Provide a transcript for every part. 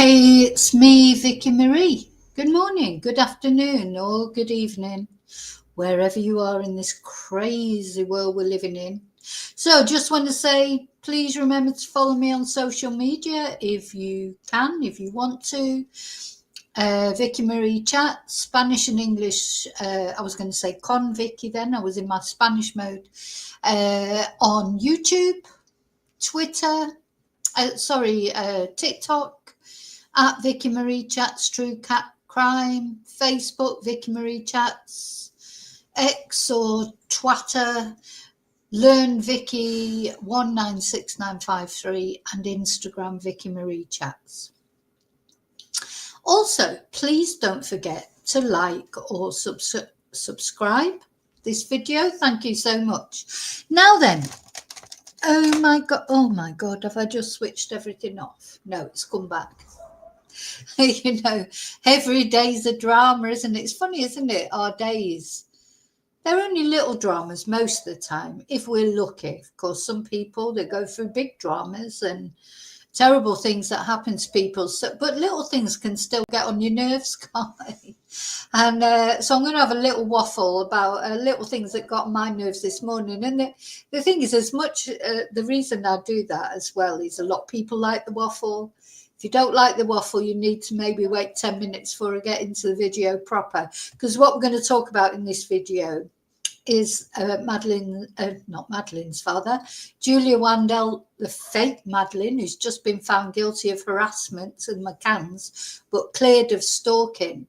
Hey, it's me, Vicky Marie. Good morning, good afternoon, or good evening, wherever you are in this crazy world we're living in. So, just want to say, please remember to follow me on social media if you can, if you want to. Vicky Marie Chat, Spanish and English. I was going to say Con Vicky then, I was in my Spanish mode. On YouTube, Twitter, TikTok. At Vicky Marie Chats True Cat Crime, Facebook Vicky Marie Chats, X or Twitter, Learn Vicky 196953, and Instagram Vicky Marie Chats. Also, please don't forget to like or subscribe this video. Thank you so much. Now then, oh my god, have I just switched everything off? No, it's come back. Every day's a drama, isn't it? It's funny, isn't it? Our days, they're only little dramas most of the time, if we're lucky. Of course, some people, they go through big dramas and terrible things that happen to people, but little things can still get on your nerves, can't they? And so I'm going to have a little waffle about little things that got on my nerves this morning. And the thing is, as much the reason I do that as well is a lot of people like the waffle. If you don't like the waffle, you need to maybe wait 10 minutes before I get into the video proper, because what we're going to talk about in this video is Madeleine, not Madeleine's father, Julia Wandel, the fake Madeleine, who's just been found guilty of harassment and McCanns, but cleared of stalking.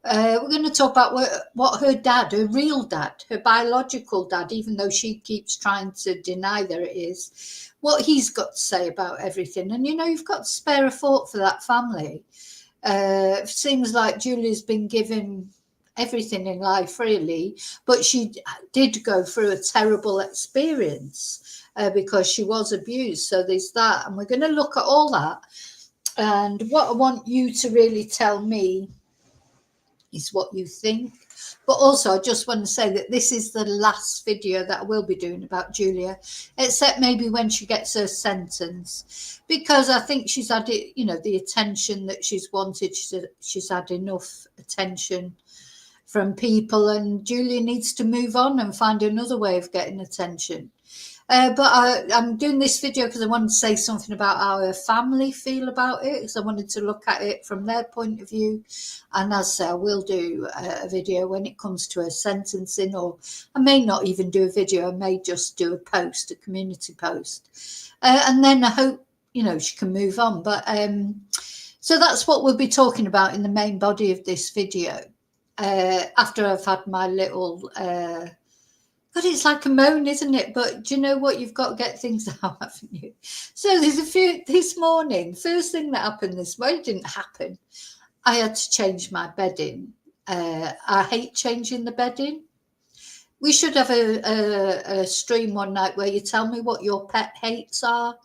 We're going to talk about what her dad, her real dad, her biological dad, even though she keeps trying to deny there it is, what he's got to say about everything. And, you've got to spare a thought for that family. It seems like Julia's been given everything in life, really, but she did go through a terrible experience because she was abused. So there's that. And we're going to look at all that. And what I want you to really tell me is what you think. But also, I just want to say that this is the last video that I will be doing about Julia, except maybe when she gets her sentence, because I think she's had it, the attention that she's wanted. She's had enough attention from people, and Julia needs to move on and find another way of getting attention. But I'm doing this video because I wanted to say something about how her family feel about it, because I wanted to look at it from their point of view. And as I say, I will do a video when it comes to her sentencing, or I may not even do a video. I may just do a post, a community post. And then I hope, she can move on. But so that's what we'll be talking about in the main body of this video. After I've had my little... God, it's like a moan, isn't it? But do you know what? You've got to get things out, haven't you? So there's a few this morning. First thing that happened this morning, it didn't happen. I had to change my bedding. I hate changing the bedding. We should have a stream one night where you tell me what your pet hates are.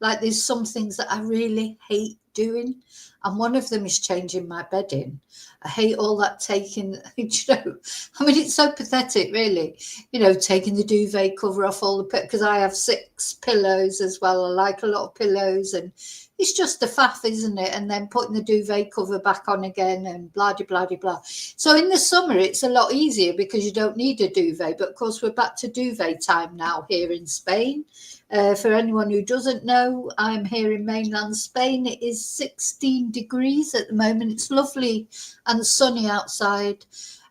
Like, there's some things that I really hate doing, and one of them is changing my bedding. I hate all that taking, it's so pathetic, really, taking the duvet cover off all the, because I have 6 pillows as well. I like a lot of pillows, and it's just a faff, isn't it? And then putting the duvet cover back on again, and blah, blah, blah, blah. So in the summer, it's a lot easier because you don't need a duvet. But of course, we're back to duvet time now here in Spain. For anyone who doesn't know, I'm here in mainland Spain. It is 16 degrees at the moment. It's lovely and sunny outside.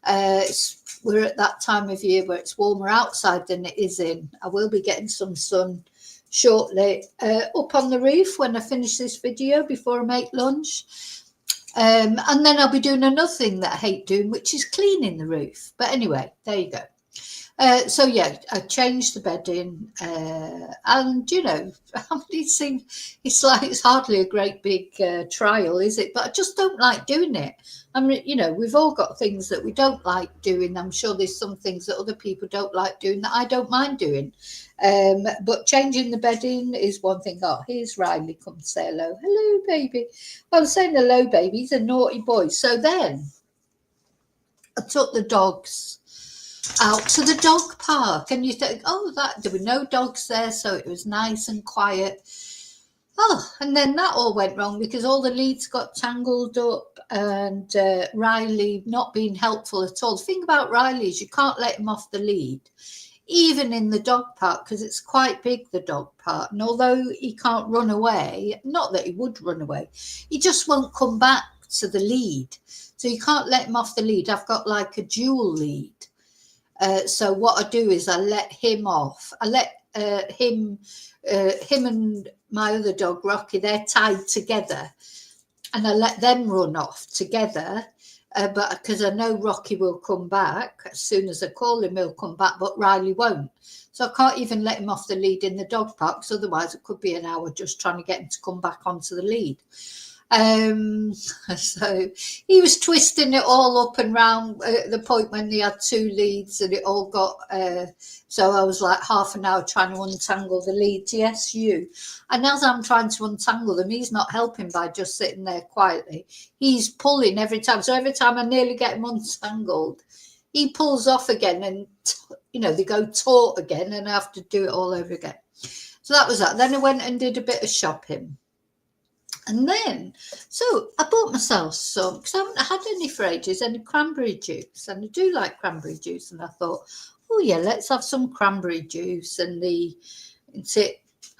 We're at that time of year where it's warmer outside than it is in. I will be getting some sun shortly up on the roof when I finish this video before I make lunch. And then I'll be doing another thing that I hate doing, which is cleaning the roof. But anyway, there you go. So yeah, I changed the bedding, and it's like it's hardly a great big trial, is it? But I just don't like doing it. I mean, we've all got things that we don't like doing. I'm sure there's some things that other people don't like doing that I don't mind doing. But changing the bedding is one thing. Oh, here's Riley, come say hello. Hello, baby. Well, saying hello, baby. He's a naughty boy. So then I took the dogs out to the dog park, and you think, oh, there were no dogs there, so it was nice and quiet. Oh, and then that all went wrong because all the leads got tangled up, and Riley not being helpful at all. The thing about Riley is you can't let him off the lead, even in the dog park, because it's quite big, the dog park. And although he can't run away, not that he would run away, he just won't come back to the lead. So you can't let him off the lead. I've got like a dual lead. So what I do is I let him off. I let him and my other dog Rocky, they're tied together, and I let them run off together. But because I know Rocky will come back as soon as I call him, he'll come back, but Riley won't. So I can't even let him off the lead in the dog park, because otherwise it could be an hour just trying to get him to come back onto the lead. So he was twisting it all up and round at the point when they had two leads, and it all got so I was like half an hour trying to untangle the leads. Yes, you. And as I'm trying to untangle them, he's not helping by just sitting there quietly. He's pulling every time. So every time I nearly get him untangled, he pulls off again, and they go taut again, and I have to do it all over again. So that was that. Then I went and did a bit of shopping. And then, so I bought myself some, because I haven't had any for ages, any cranberry juice. And I do like cranberry juice. And I thought, oh, yeah, let's have some cranberry juice. And it's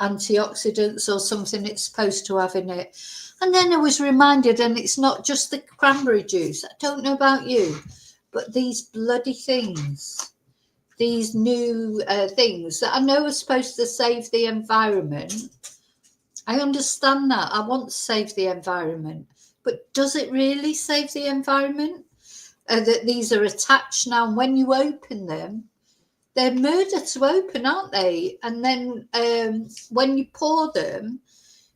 antioxidants or something it's supposed to have in it. And then I was reminded, and it's not just the cranberry juice. I don't know about you, but these bloody things, these new things that I know are supposed to save the environment. I understand that. I want to save the environment. But does it really save the environment? That these are attached now, and when you open them, they're murder to open, aren't they? And then when you pour them,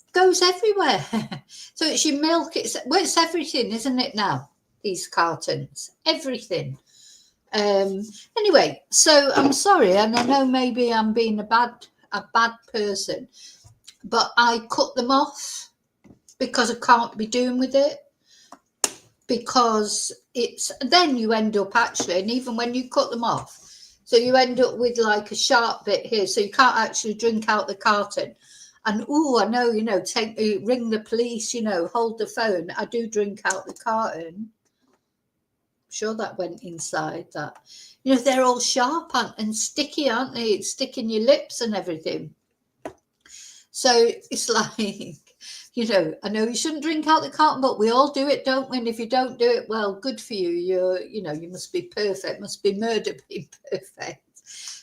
it goes everywhere. So it's your milk. It's everything, isn't it now? These cartons, everything. Anyway, so I'm sorry, and I know maybe I'm being a bad person, but I cut them off because I can't be doing with it, because then you end up actually, and even when you cut them off, so you end up with like a sharp bit here, so you can't actually drink out the carton. And I know, ring the police, hold the phone. I do drink out the carton. I'm sure that went inside that. They're all sharp and sticky, aren't they? It's sticking your lips and everything. So it's like, I know you shouldn't drink out the carton, but we all do it, don't we? And if you don't do it, well, good for you. You must be perfect, must be murder being perfect.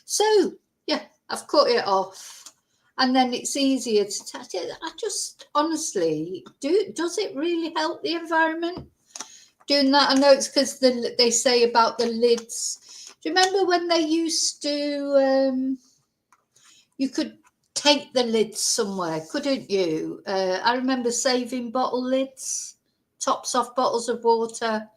So, yeah, I've cut it off. And then it's easier to touch it. I just, honestly, does it really help the environment? Doing that? I know it's because they say about the lids. Do you remember when they used to, you could take the lids somewhere, couldn't you? I remember saving bottle lids, tops off bottles of water,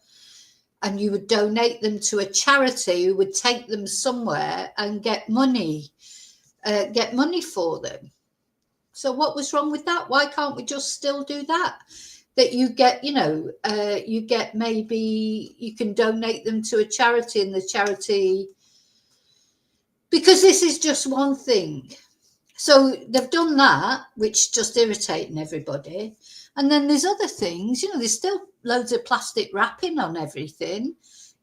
and you would donate them to a charity who would take them somewhere and get money for them. So what was wrong with that? Why can't we just still do that? That you get, maybe you can donate them to a charity, and the charity, because this is just one thing. So they've done that, which just irritating everybody. And then there's other things, there's still loads of plastic wrapping on everything.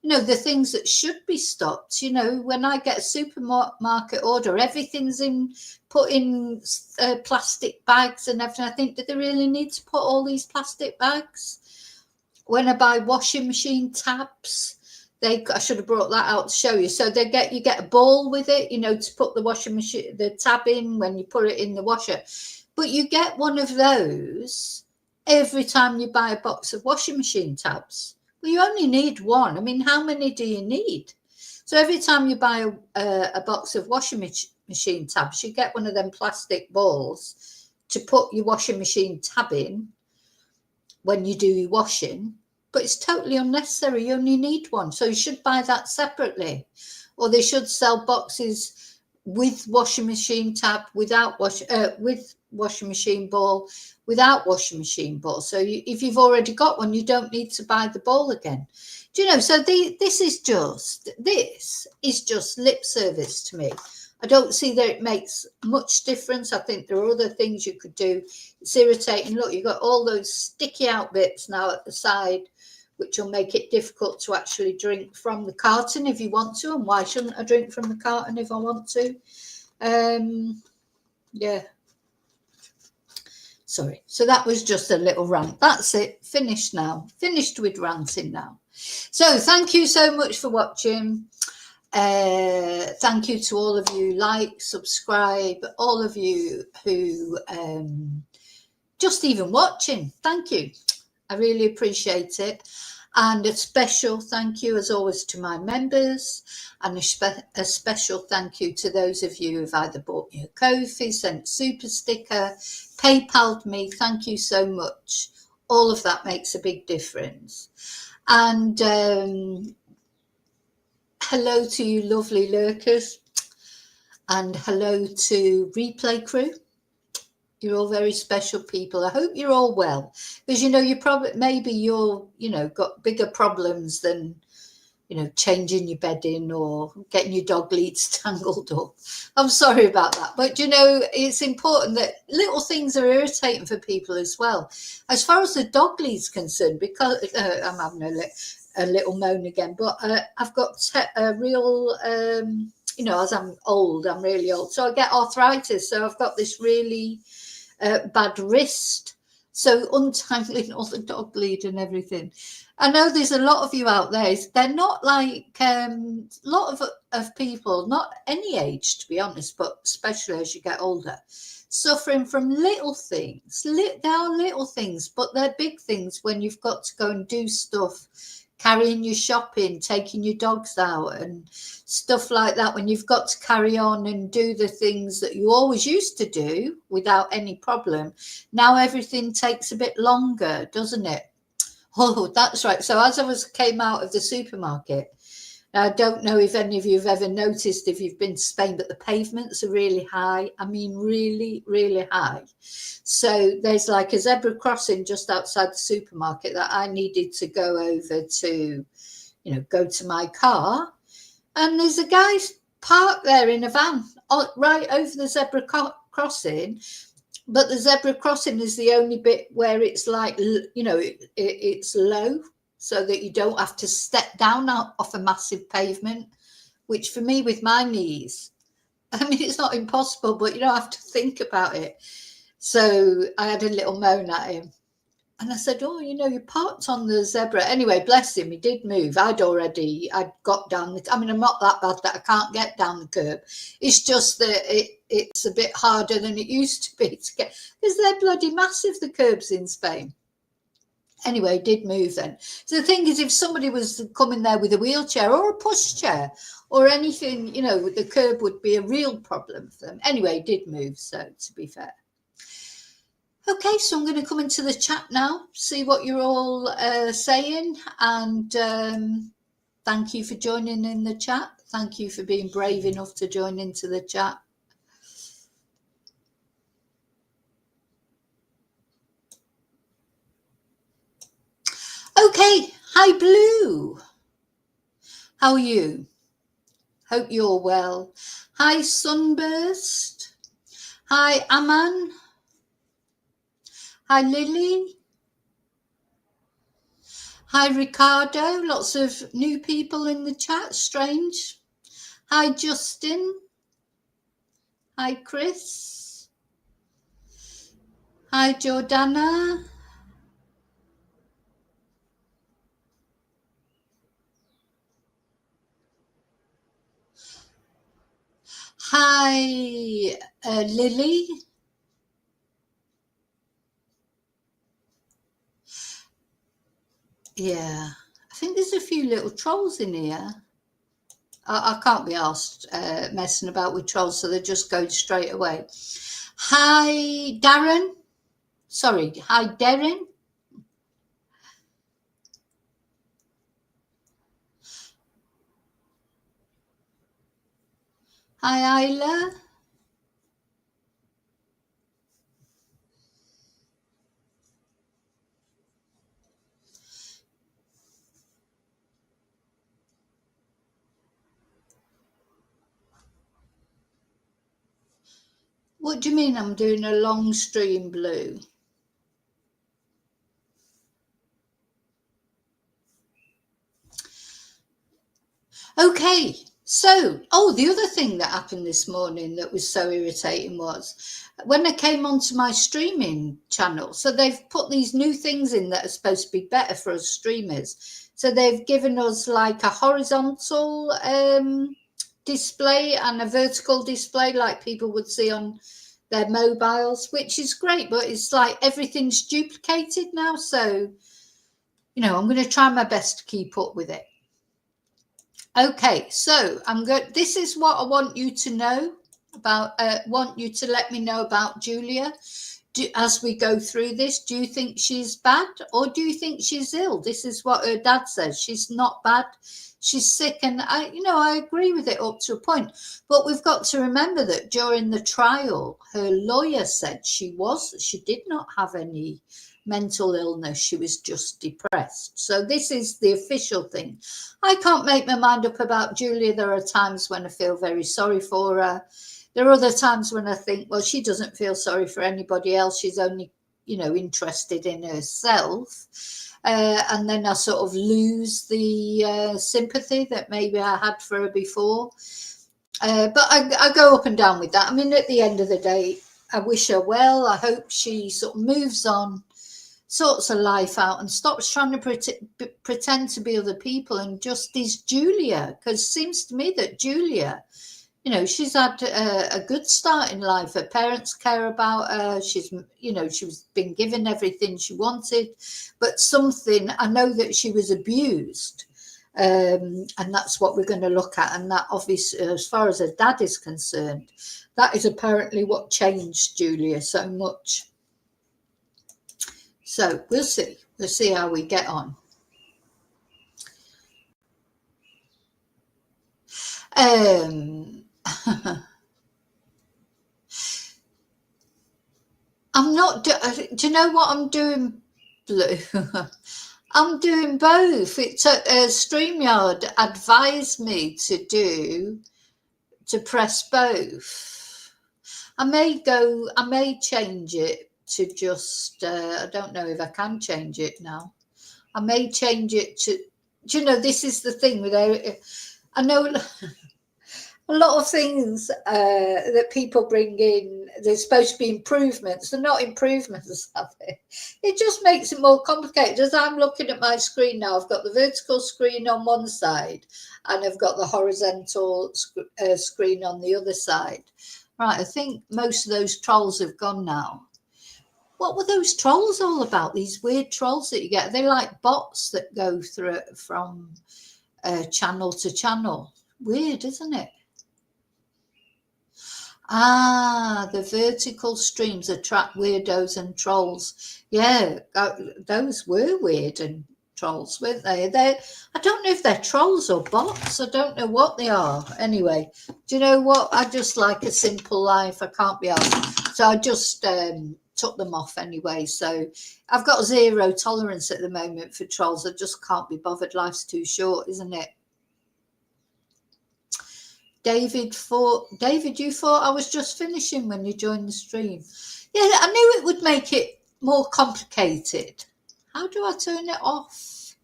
The things that should be stopped. When I get a supermarket order, everything's put in plastic bags and everything. I think, do they really need to put all these plastic bags? When I buy washing machine tabs, I should have brought that out to show you. So you get a ball with it, to put the washing machine, the tab in when you put it in the washer. But you get one of those every time you buy a box of washing machine tabs. Well, you only need one. I mean, how many do you need? So every time you buy a box of washing machine tabs, you get one of them plastic balls to put your washing machine tab in when you do your washing. But it's totally unnecessary. You only need one. So you should buy that separately. Or they should sell boxes with washing machine tab, with washing machine ball, without washing machine ball. So if you've already got one, you don't need to buy the ball again. Do you know? So this is just lip service to me. I don't see that it makes much difference. I think there are other things you could do. It's irritating. Look, you've got all those sticky out bits now at the side, which will make it difficult to actually drink from the carton if you want to. And why shouldn't I drink from the carton if I want to? Yeah. Sorry. So that was just a little rant. That's it. Finished now. Finished with ranting now. So thank you so much for watching. Thank you to all of you. Like, subscribe, all of you who just even watching. Thank you. I really appreciate it. And a special thank you, as always, to my members, and a special thank you to those of you who've either bought me a Ko-fi, sent super sticker, PayPal'd me. Thank you so much. All of that makes a big difference. And hello to you lovely lurkers, and hello to replay crew. You're all very special people. I hope you're all well, because you probably maybe you're got bigger problems than changing your bedding or getting your dog leads tangled up. I'm sorry about that, but it's important that little things are irritating for people as well. As far as the dog lead's concerned, because I'm having a little moan again, but I've got a real as I'm old, I'm really old, so I get arthritis, so I've got this really bad wrist, so untangling all the dog lead and everything. I know there's a lot of you out there, they're not like a lot of people, not any age to be honest, but especially as you get older, suffering from little things. They are little things, but they're big things when you've got to go and do stuff, carrying your shopping, taking your dogs out and stuff like that, when you've got to carry on and do the things that you always used to do without any problem. Now everything takes a bit longer, doesn't it? Oh, that's right. So as I came out of the supermarket, I don't know if any of you have ever noticed if you've been to Spain, but the pavements are really high. I mean, really, really high. So there's like a zebra crossing just outside the supermarket that I needed to go over to, go to my car. And there's a guy parked there in a van right over the zebra crossing. But the zebra crossing is the only bit where it's like, it's low, so that you don't have to step down off a massive pavement, which for me with my knees, I mean, it's not impossible, but you don't have to think about it. So I had a little moan at him. And I said, oh, you parked on the zebra. Anyway, bless him, he did move. I'd got down I'm not that bad that I can't get down the curb. It's just that it's a bit harder than it used to be to get, because they're bloody massive, the curbs in Spain. Anyway, did move then. So the thing is, if somebody was coming there with a wheelchair or a pushchair or anything, the curb would be a real problem for them. Anyway, did move, so to be fair. Okay, so I'm going to come into the chat now, see what you're all saying, and thank you for joining in the chat. Thank you for being brave enough to join into the chat. Okay, hi Blue. How are you? Hope you're well. Hi Sunburst. Hi Aman. Hi Lily. Hi Ricardo. Lots of new people in the chat, strange. Hi Justin. Hi Chris. Hi Jordana. Hi Lily. Yeah, I think there's a few little trolls in here. I can't be asked messing about with trolls, so they just go straight away. Hi Darren. Sorry, hi Darren. Hi Isla. What do you mean I'm doing a long stream, Blue? Okay, so, the other thing that happened this morning that was so irritating was when I came onto my streaming channel. So they've put these new things in that are supposed to be better for us streamers. So they've given us like a horizontal display and a vertical display like people would see on their mobiles, which is great, but it's like everything's duplicated now. So, I'm going to try my best to keep up with it. Okay, so this is what I want you to know about. Want you to let me know about Julia. As we go through this, do you think she's bad or do you think she's ill? This is what her dad says. She's not bad. She's sick, and I agree with it up to a point. But we've got to remember that during the trial, her lawyer said she did not have any mental illness. She was just depressed. So this is the official thing. I can't make my mind up about Julia. There are times when I feel very sorry for her. There are other times when I think, well, she doesn't feel sorry for anybody else. She's only, interested in herself. And then I sort of lose the sympathy that maybe I had for her before. But I go up and down with that. I mean, at the end of the day, I wish her well. I hope she sort of moves on, sorts her life out, and stops trying to pretend to be other people and just is Julia. Because it seems to me that Julia, she's had a good start in life. Her parents care about her. She's been given everything she wanted, but I know that she was abused. And that's what we're going to look at. And that obviously, as far as her dad is concerned, that is apparently what changed Julia so much. So we'll see. We'll see how we get on. I'm not. Do you know what I'm doing, Blue? I'm doing both. It's StreamYard advised me to press both. I may change it to just. I don't know if I can change it now. I may change it to. Do you know, this is the thing with. I know. A lot of things that people bring in, there's supposed to be improvements. They're not improvements, are they? It just makes it more complicated. As I'm looking at my screen now, I've got the vertical screen on one side and I've got the horizontal screen on the other side. Right, I think most of those trolls have gone now. What were those trolls all about? These weird trolls that you get? They're like bots that go through from channel to channel. Weird, isn't it? The vertical streams attract weirdos and trolls. Yeah, those were weird and trolls, weren't they? I don't know if they're trolls or bots. I don't know what they are. Anyway, do you know what? I just like a simple life. I can't be asked. So I just took them off anyway. So I've got zero tolerance at the moment for trolls. I just can't be bothered. Life's too short, isn't it? David, you thought I was just finishing when you joined the stream. Yeah, I knew it would make it more complicated. How do I turn it off?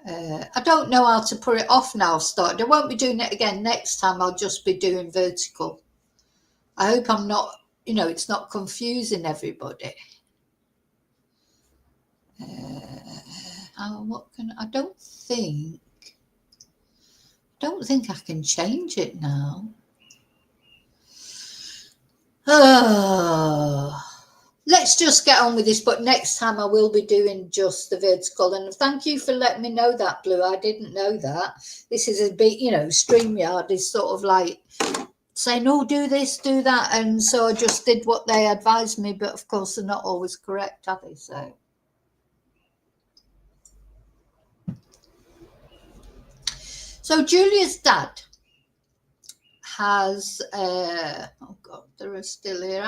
I don't know how to put it off now. I've started. I won't be doing it again next time. I'll just be doing vertical. I hope I'm not, it's not confusing everybody. I don't think I can change it now. Let's just get on with this, but next time I will be doing just the vertical. And thank you for letting me know that, Blue. I didn't know that. This is a bit, StreamYard is sort of like saying, oh, do this, do that. And so I just did what they advised me, but of course they're not always correct, are they? So Julia's dad has oh god, they're still here.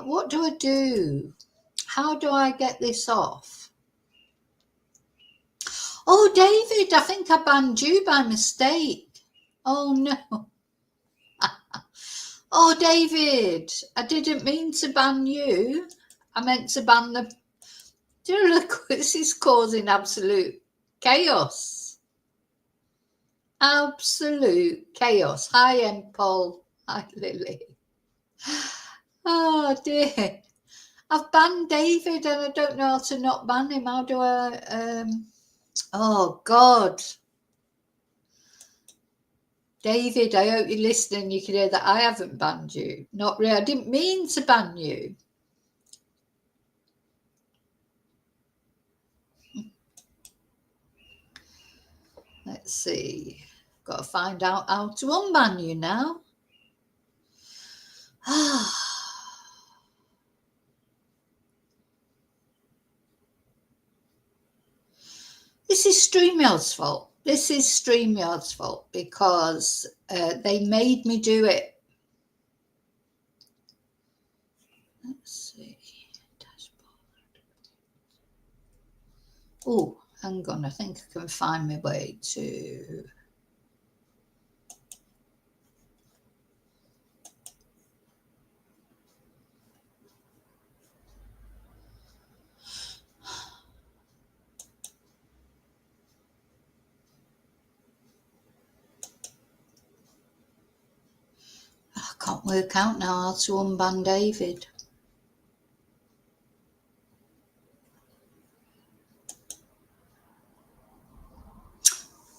What do I do? How do I get this off? Oh, David, I think I banned you by mistake. Oh no. Oh, David, I didn't mean to ban you. I meant to ban the... Do you look, this is causing absolute chaos. Absolute chaos. Hi, Paul. Hi, Lily. Oh, dear. I've banned David and I don't know how to not ban him. How do I... Oh, God. David, I hope you're listening. You can hear that I haven't banned you. Not really. I didn't mean to ban you. Let's see. Got to find out how to unban you now. This is StreamYard's fault. This is StreamYard's fault because they made me do it. Let's see. Oh, hang on. I think I can find my way to... I can't work out now how to unban David.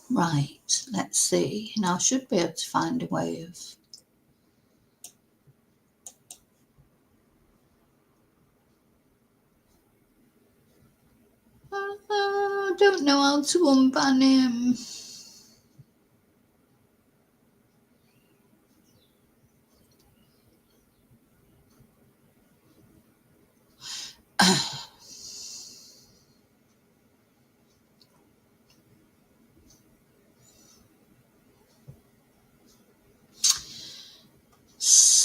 Right, let's see. Now I should be able to find a way of... I don't know how to unban him.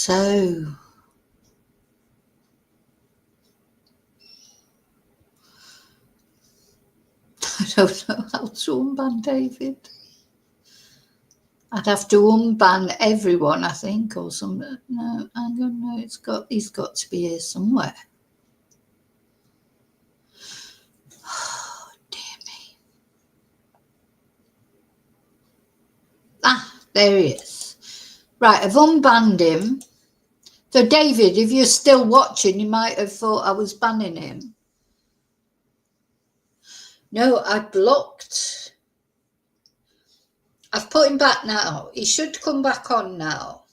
So, I don't know how to unban David. I'd have to unban everyone, I think, or something. No, I don't know. He's got to be here somewhere. Oh, dear me. Ah, there he is. Right, I've unbanned him. So, David, if you're still watching, you might have thought I was banning him. No, I blocked. I've put him back now. He should come back on now.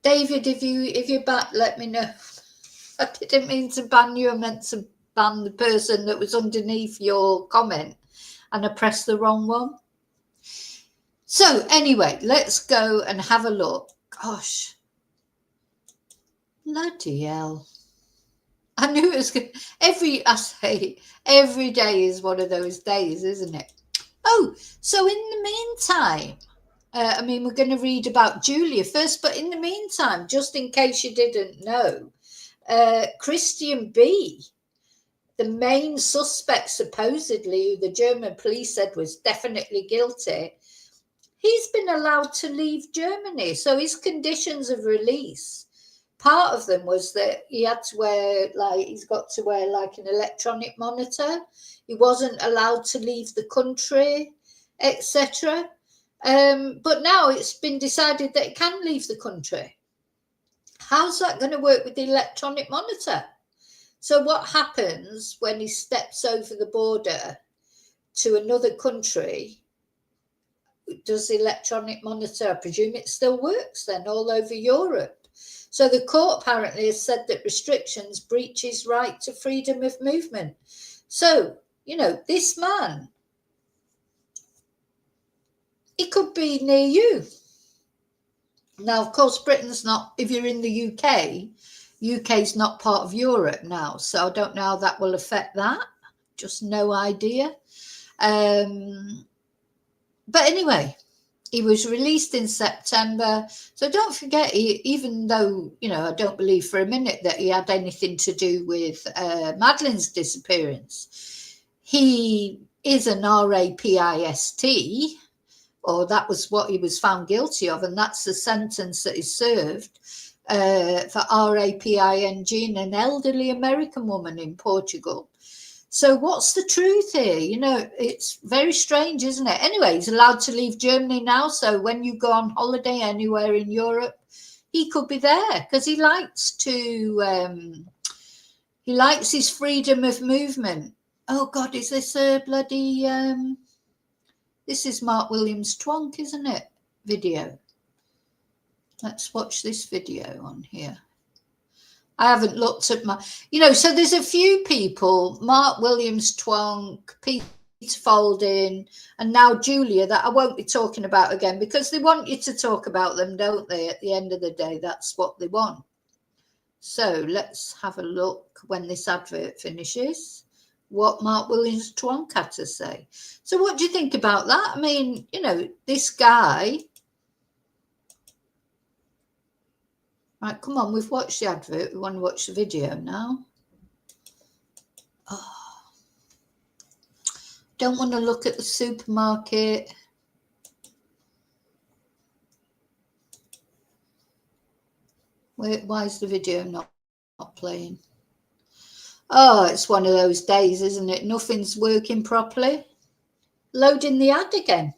David, if you're back, let me know. I didn't mean to ban you. I meant to ban the person that was underneath your comment, and I pressed the wrong one. So anyway, let's go and have a look. Gosh, bloody hell! I knew it was good. Every day is one of those days, isn't it? Oh, so in the meantime, I mean, we're going to read about Julia first, but in the meantime, just in case you didn't know, Christian B., the main suspect, supposedly, who the German police said was definitely guilty, he's been allowed to leave Germany. So his conditions of release, part of them was that he had to wear, he's got to wear an electronic monitor. He wasn't allowed to leave the country, etc. But now it's been decided that he can leave the country. How's that going to work with the electronic monitor? So what happens when he steps over the border to another country? Does the electronic monitor, I presume it still works then all over Europe? So the court apparently has said that restrictions breach his right to freedom of movement. So, this man, he could be near you. Now, of course, Britain's not, if you're in the UK's not part of Europe now. So I don't know how that will affect that. Just no idea. But anyway, he was released in September. So don't forget, even though, I don't believe for a minute that he had anything to do with Madeleine's disappearance, he is an RAPIST, or that was what he was found guilty of, and that's the sentence that he served for raping an elderly American woman in Portugal. So what's the truth here? You know, it's very strange, isn't it? Anyway, he's allowed to leave Germany now, so when you go on holiday anywhere in Europe, he could be there because he likes to. He likes his freedom of movement. Oh God, is this a bloody? This is Mark Williams Twonk, isn't it? Video. Let's watch this video on here. I haven't looked at my, you know, so there's a few people, Mark Williams Twonk, Peter Folding, and now Julia, that I won't be talking about again because they want you to talk about them, don't they? At the end of the day, that's what they want. So let's have a look when this advert finishes, what Mark Williams Twonk had to say. So what do you think about that? I mean, you know, this guy. Right, come on, we've watched the advert. We want to watch the video now. Oh. Don't want to look at the supermarket. Why is the video not playing? Oh, it's one of those days, isn't it? Nothing's working properly. Loading the ad again.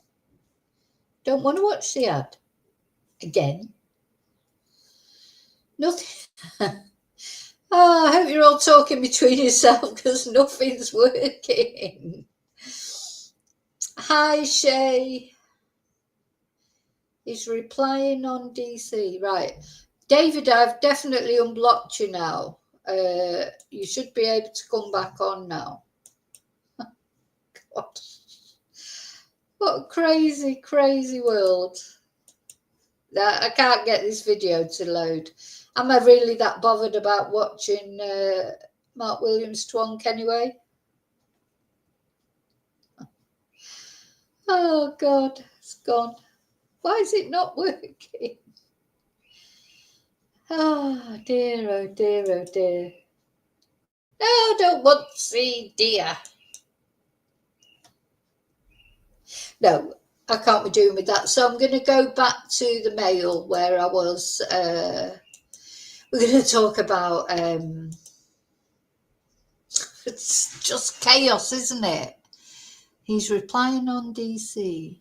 Don't want to watch the ad again. Nothing. Oh, I hope you're all talking between yourselves because nothing's working. Hi, Shay. He's replying on DC. Right. David, I've definitely unblocked you now. You should be able to come back on now. God. What a crazy, crazy world. I can't get this video to load. Am I really that bothered about watching Mark Williams Twonk anyway? Oh, God, it's gone. Why is it not working? Oh, dear, oh, dear, oh, dear. No, I don't want to see dear. No, I can't be doing with that. So I'm going to go back to the mail where I was. We're going to talk about. It's just chaos, isn't it? He's replying on DC.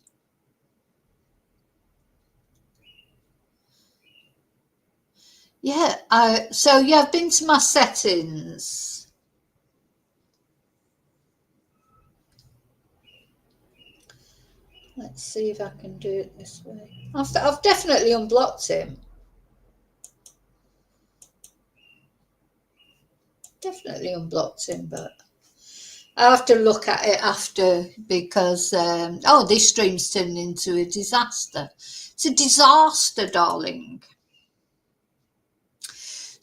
Yeah, so yeah, I've been to my settings. Let's see if I can do it this way. I've definitely unblocked him. Definitely unblocked him, but I have to look at it after because, this stream's turned into a disaster. It's a disaster, darling.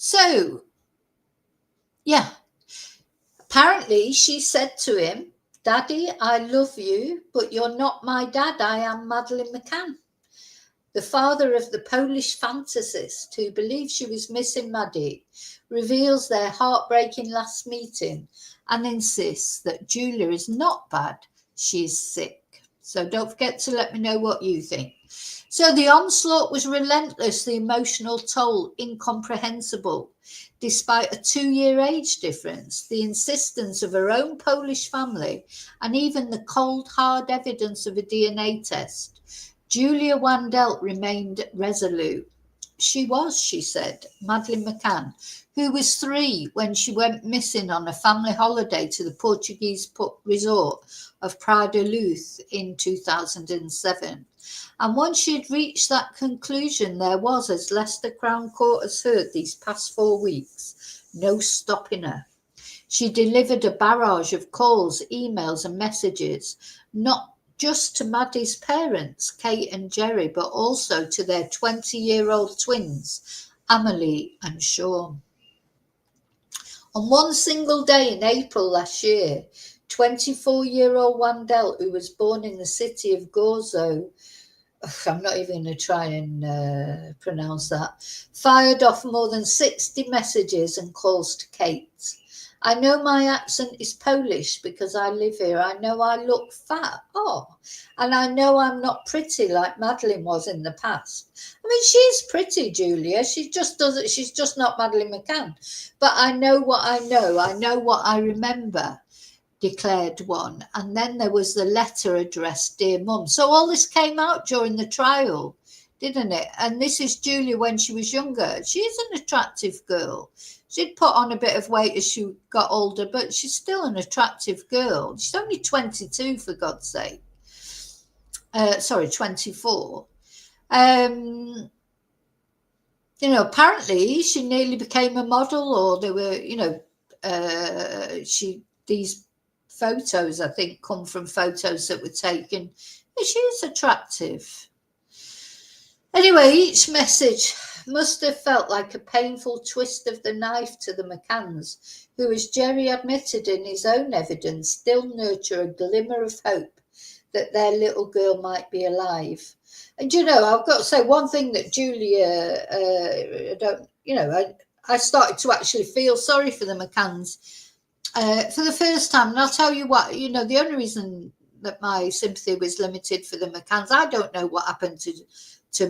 So, yeah, apparently she said to him, Daddy, I love you, but you're not my dad. I am Madeleine McCann, the father of the Polish fantasist who believes she was missing Maddie, reveals their heartbreaking last meeting and insists that Julia is not bad, she's sick. So don't forget to let me know what you think. So the onslaught was relentless, the emotional toll incomprehensible. Despite a 2-year age difference, the insistence of her own Polish family, and even the cold, hard evidence of a DNA test, Julia Wandel remained resolute. She was, she said, Madeleine McCann, who was 3 when she went missing on a family holiday to the Portuguese resort of Praia da Luz in 2007. And once she had reached that conclusion, there was, as Leicester Crown Court has heard these past 4 weeks, no stopping her. She delivered a barrage of calls, emails and messages, not just to Maddie's parents, Kate and Jerry, but also to their 20-year-old twins, Amelie and Sean. On one single day in April last year, 24-year-old Wandel, who was born in the city of Gorzo, I'm not even going to try and pronounce that, fired off more than 60 messages and calls to Kate. I know my accent is Polish because I live here. I know I look fat. And I know I'm not pretty like Madeleine was in the past. I mean, she's pretty, Julia. She just doesn't, she's just not Madeleine McCann. But I know what I know. I know what I remember, declared one. And then there was the letter addressed, Dear Mum. So all this came out during the trial, didn't it? And this is Julia when she was younger. She is an attractive girl. She'd put on a bit of weight as she got older, but she's still an attractive girl. She's only 22, for God's sake. 24. Apparently she nearly became a model, or there were, these photos, I think, come from photos that were taken. She is attractive. Anyway, each message must have felt like a painful twist of the knife to the McCanns, who, as Jerry admitted in his own evidence, still nurture a glimmer of hope that their little girl might be alive. And, I've got to say one thing that Julia, I started to actually feel sorry for the McCanns for the first time. And I'll tell you what, the only reason that my sympathy was limited for the McCanns, I don't know what happened to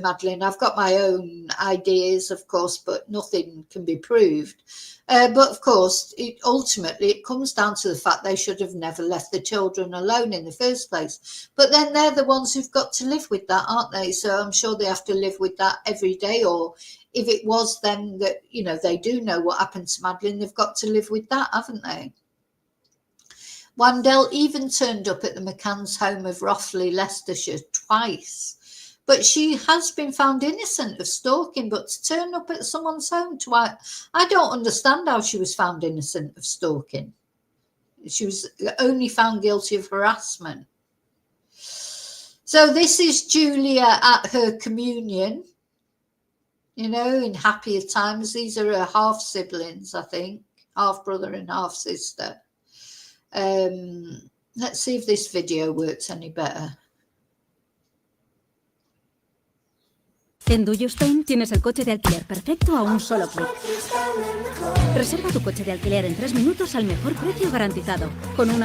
Madeleine. I've got my own ideas, of course, but nothing can be proved. But of course, ultimately, it comes down to the fact they should have never left the children alone in the first place. But then they're the ones who've got to live with that, aren't they? So I'm sure they have to live with that every day. Or if it was them that, they do know what happened to Madeleine, they've got to live with that, haven't they? Wandel even turned up at the McCanns' home of Rothley, Leicestershire, twice. But she has been found innocent of stalking, but to turn up at someone's home twice, I don't understand how she was found innocent of stalking. She was only found guilty of harassment. So this is Julia at her communion, in happier times. These are her half siblings, I think, half brother and half sister. Let's see if this video works any better. En Do You Spain tienes el coche de alquiler perfecto a un solo clic. Reserva tu coche de alquiler en 3 minutos al mejor precio garantizado. Con una...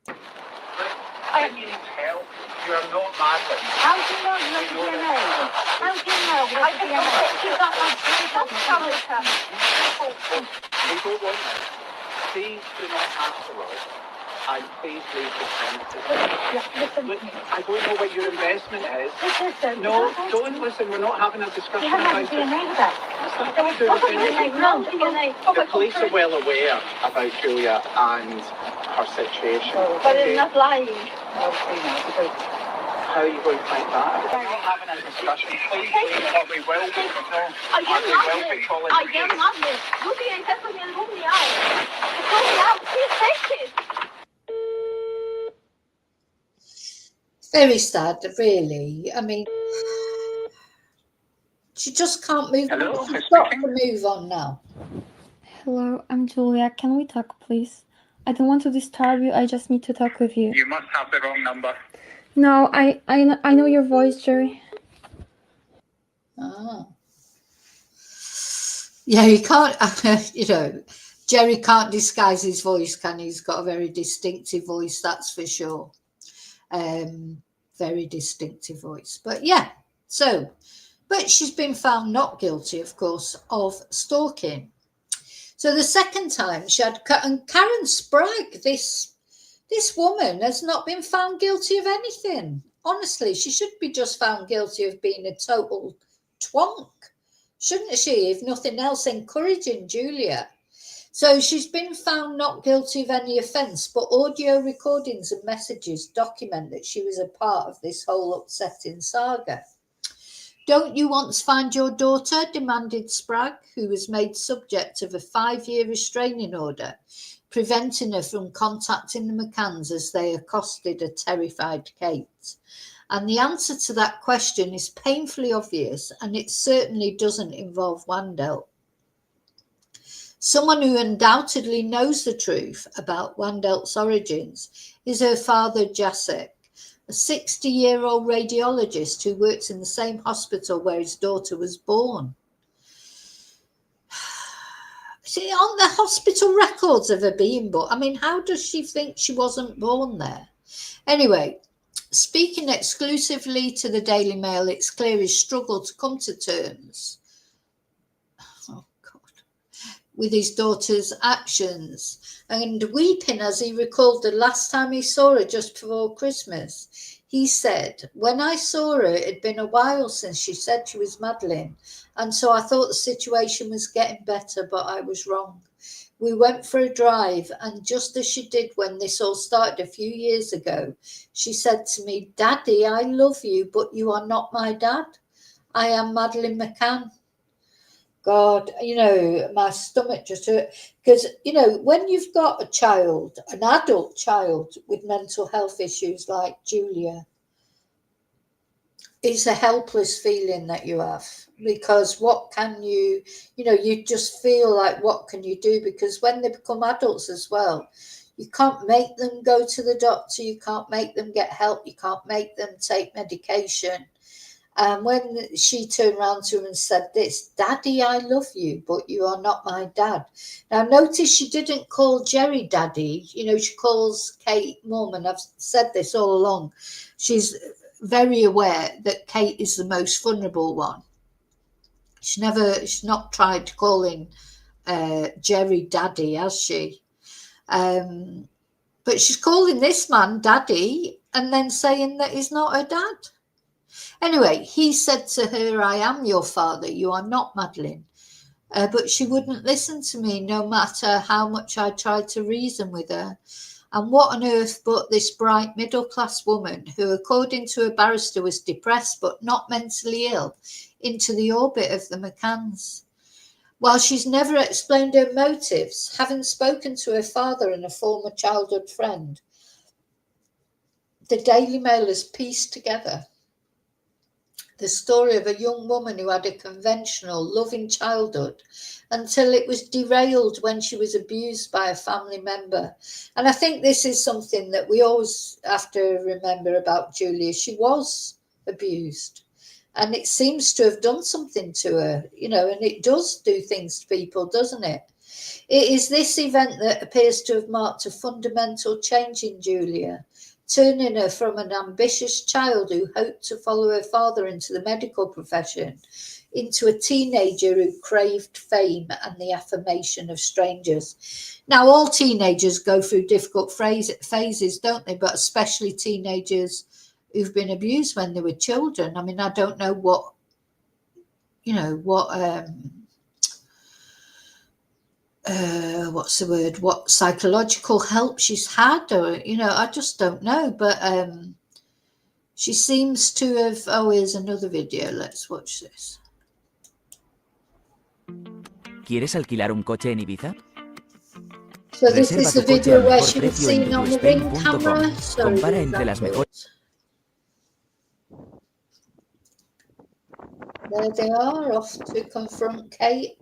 How do you tell you're not Madeleine? How do you know you're not DNA? How do you know you're DNA? You don't want We don't want this. Please do not afterwards. And please leave the premises. Look, I don't know what your investment is. Listen. No, don't listen. We're not having a discussion about it. It's nothing to do with anything. The police are well aware about Julia and her situation. But it's not lying. How are you going to find that? We're not having a discussion. Please leave, or we will be. I am Madeleine. Look at it. That's what you're looking out. It's looking out. Please take it. Very sad, really. I mean, she just can't move. Hello, She's got to move on now. Hello, I'm Julia. Can we talk, please? I don't want to disturb you. I just need to talk with you. You must have the wrong number. No, I know your voice, Jerry. Yeah, you can't, Jerry can't disguise his voice, can he? He's got a very distinctive voice, that's for sure. Very distinctive voice. But yeah, but she's been found not guilty, of course, of stalking. So the second time she had, and Karen Sprague, this woman has not been found guilty of anything. Honestly, she should be just found guilty of being a total twonk, shouldn't she? If nothing else, encouraging Julia. So she's been found not guilty of any offence, but audio recordings and messages document that she was a part of this whole upsetting saga. Don't you once find your daughter? Demanded Sprague, who was made subject of a 5-year restraining order, preventing her from contacting the McCanns as they accosted a terrified Kate. And the answer to that question is painfully obvious, and it certainly doesn't involve Wandel. Someone who undoubtedly knows the truth about Wandel's origins is her father, Jacek, a 60-year-old radiologist who works in the same hospital where his daughter was born. See, on the hospital records of her being born, I mean, how does she think she wasn't born there? Anyway, speaking exclusively to the Daily Mail, it's clear he struggled to come to terms with his daughter's actions, and weeping as he recalled the last time he saw her just before Christmas. He said, "When I saw her, it had been a while since she said she was Madeleine, and so I thought the situation was getting better, but I was wrong. We went for a drive, and just as she did when this all started a few years ago, she said to me, 'Daddy, I love you, but you are not my dad. I am Madeleine McCann.'" God, my stomach just hurt because, when you've got a child, an adult child with mental health issues like Julia, it's a helpless feeling that you have, because what can you just feel like, what can you do? Because when they become adults as well, you can't make them go to the doctor, you can't make them get help, you can't make them take medication. And when she turned around to him and said this, "Daddy, I love you, but you are not my dad." Now, notice she didn't call Jerry Daddy. She calls Kate Mum, and I've said this all along. She's very aware that Kate is the most vulnerable one. She's not tried calling Jerry Daddy, has she? But she's calling this man Daddy and then saying that he's not her dad. Anyway, he said to her, "I am your father, you are not Madeleine." But she wouldn't listen to me, no matter how much I tried to reason with her. And what on earth but this bright middle-class woman, who according to a barrister was depressed but not mentally ill, into the orbit of the McCanns? While she's never explained her motives, having spoken to her father and a former childhood friend, the Daily Mail has pieced together the story of a young woman who had a conventional, loving childhood until it was derailed when she was abused by a family member. And I think this is something that we always have to remember about Julia. She was abused, and it seems to have done something to her, and it does do things to people, doesn't it? It is this event that appears to have marked a fundamental change in Julia, turning her from an ambitious child who hoped to follow her father into the medical profession into a teenager who craved fame and the affirmation of strangers. Now, all teenagers go through difficult phases, don't they? But especially teenagers who've been abused when they were children. I mean, I don't know what what psychological help she's had, or I just don't know, but she seems to have. Oh, here's another video, let's watch this. ¿Quieres alquilar un coche en Ibiza? So this is the video where she was seen on the Ring camera. Compara entre las mejores. There they are, off to confront Kate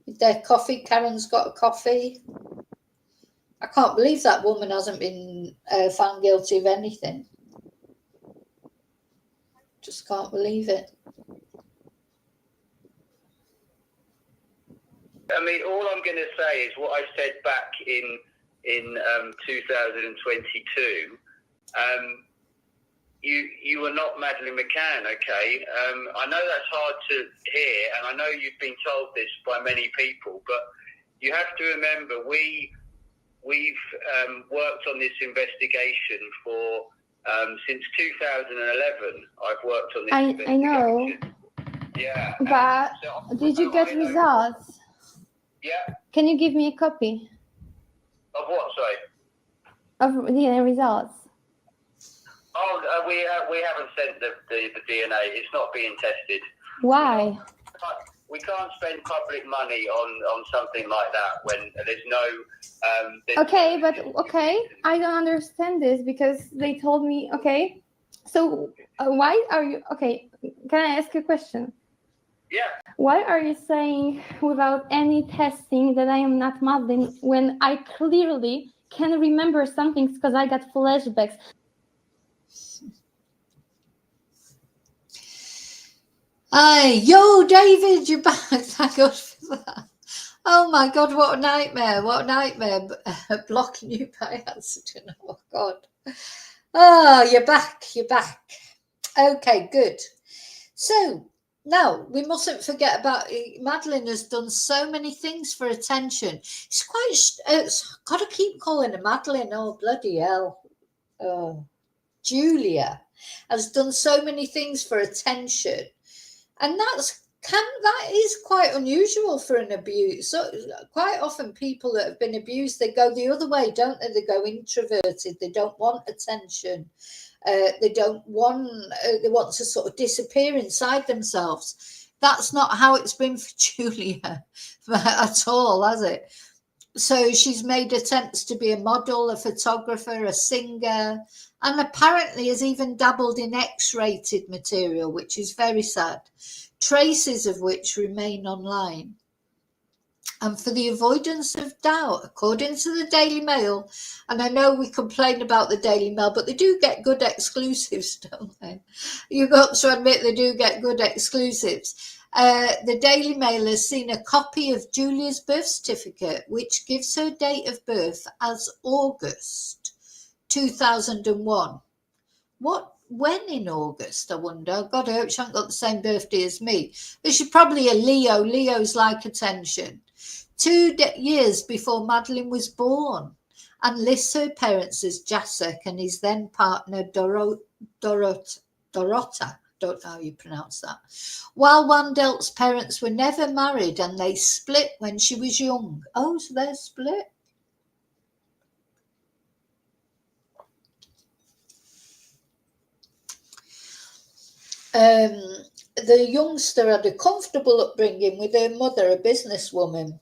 with their coffee. Karen's got a coffee. I can't believe that woman hasn't been found guilty of anything. Just can't believe it. I mean, all I'm going to say is what I said back in 2022. You were not Madeleine McCann, okay? I know that's hard to hear, and I know you've been told this by many people, but you have to remember we've worked on this investigation for since 2011. I've worked on this investigation. I know. Yeah. But did you get results? Yeah. Can you give me a copy? Of what, sorry? Of DNA results. Oh, we haven't sent the DNA. It's not being tested. Why? We can't spend public money on something like that when there's no... Okay, I don't understand this because they told me, okay, so why are you... Okay, can I ask you a question? Yeah. Why are you saying without any testing that I am not Madeleine when I clearly can remember some things because I got flashbacks? Yo, David, you're back. Thank God for that. Oh my God, what a nightmare. What a nightmare. Blocking you by accident. Oh God. Oh, you're back. You're back. Okay, good. So now we mustn't forget about Madeleine has done so many things for attention. It's got to keep calling her Madeleine. Oh, bloody hell. Oh, Julia has done so many things for attention. And that is quite unusual for an abuse. So quite often people that have been abused, they go the other way, don't they? They go introverted. They don't want attention. They want to sort of disappear inside themselves. That's not how it's been for Julia at all, has it? So she's made attempts to be a model, a photographer, a singer, and apparently has even dabbled in X-rated material, which is very sad, traces of which remain online. And for the avoidance of doubt, according to the Daily Mail, and I know we complain about the Daily Mail, but they do get good exclusives, don't they? You've got to admit they do get good exclusives. The Daily Mail has seen a copy of Julia's birth certificate, which gives her date of birth as August 2001. When in August, I wonder? God, I hope she hasn't got the same birthday as me. But she's probably a Leo. Leos like attention. 2 years before Madeleine was born, and lists her parents as Jacek and his then partner Dorota. Don't know how you pronounce that. While Wandel's parents were never married and they split when she was young. Oh, so they're split. The youngster had a comfortable upbringing with her mother, a businesswoman,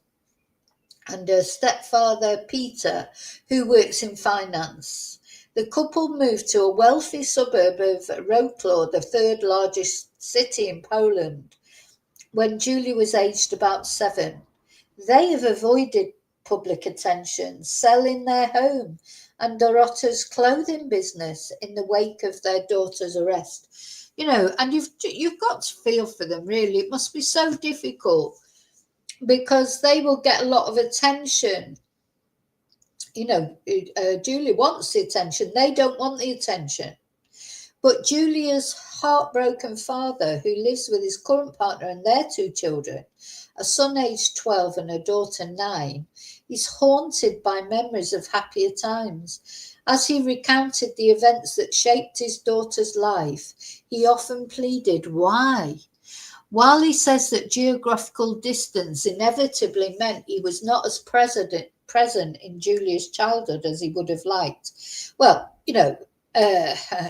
and her stepfather, Peter, who works in finance. The couple moved to a wealthy suburb of Wrocław, the third largest city in Poland, when Julie was aged about 7. They have avoided public attention, selling their home and Dorota's clothing business in the wake of their daughter's arrest. You know, and you've got to feel for them, really. It must be so difficult because they will get a lot of attention. You know, Julia wants the attention. They don't want the attention. But Julia's heartbroken father, who lives with his current partner and their 2 children, a son aged 12 and a daughter 9, is haunted by memories of happier times. As he recounted the events that shaped his daughter's life, he often pleaded, why? While he says that geographical distance inevitably meant he was not as present in Julia's childhood as he would have liked. Well, you know,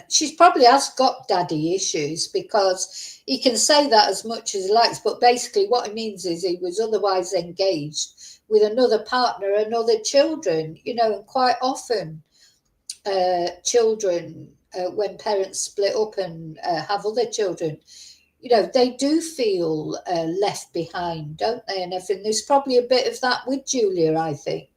she's probably has got daddy issues, because he can say that as much as he likes, but basically what it means is he was otherwise engaged with another partner and other children, you know, and quite often children, when parents split up and have other children, you know, they do feel left behind, don't they? And everything. There's probably a bit of that with Julia, I think.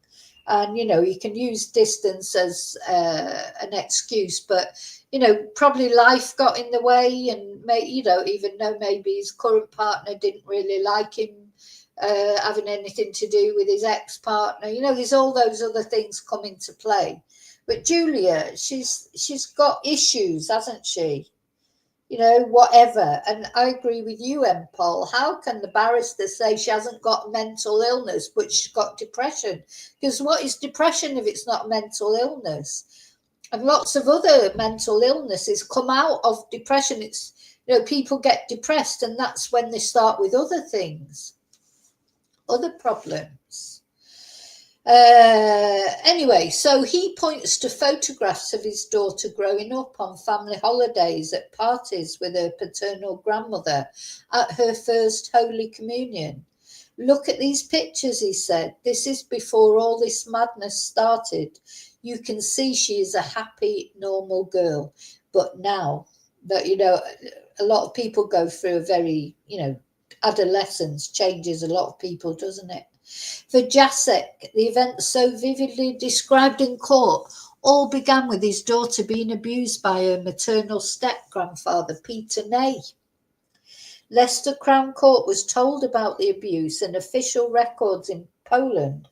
And, you know, you can use distance as an excuse, but, you know, probably life got in the way, and, you know, even though maybe his current partner didn't really like him having anything to do with his ex-partner, you know, there's all those other things come into play. But Julia, she's got issues, hasn't she? You know, whatever. And I agree with you, M. Paul. How can the barrister say she hasn't got mental illness, but she's got depression? Because what is depression if it's not mental illness? And lots of other mental illnesses come out of depression. It's, you know, people get depressed, and that's when they start with other things, other problems. Anyway, so he points to photographs of his daughter growing up on family holidays, at parties with her paternal grandmother, at her first Holy Communion. Look at these pictures, he said. This is before all this madness started. You can see she is a happy, normal girl. But now that, you know, a lot of people go through a very, you know, adolescence changes a lot of people, doesn't it? For Jacek, the events so vividly described in court all began with his daughter being abused by her maternal step-grandfather, Peter Ney. Leicester Crown Court was told about the abuse, and official records in Poland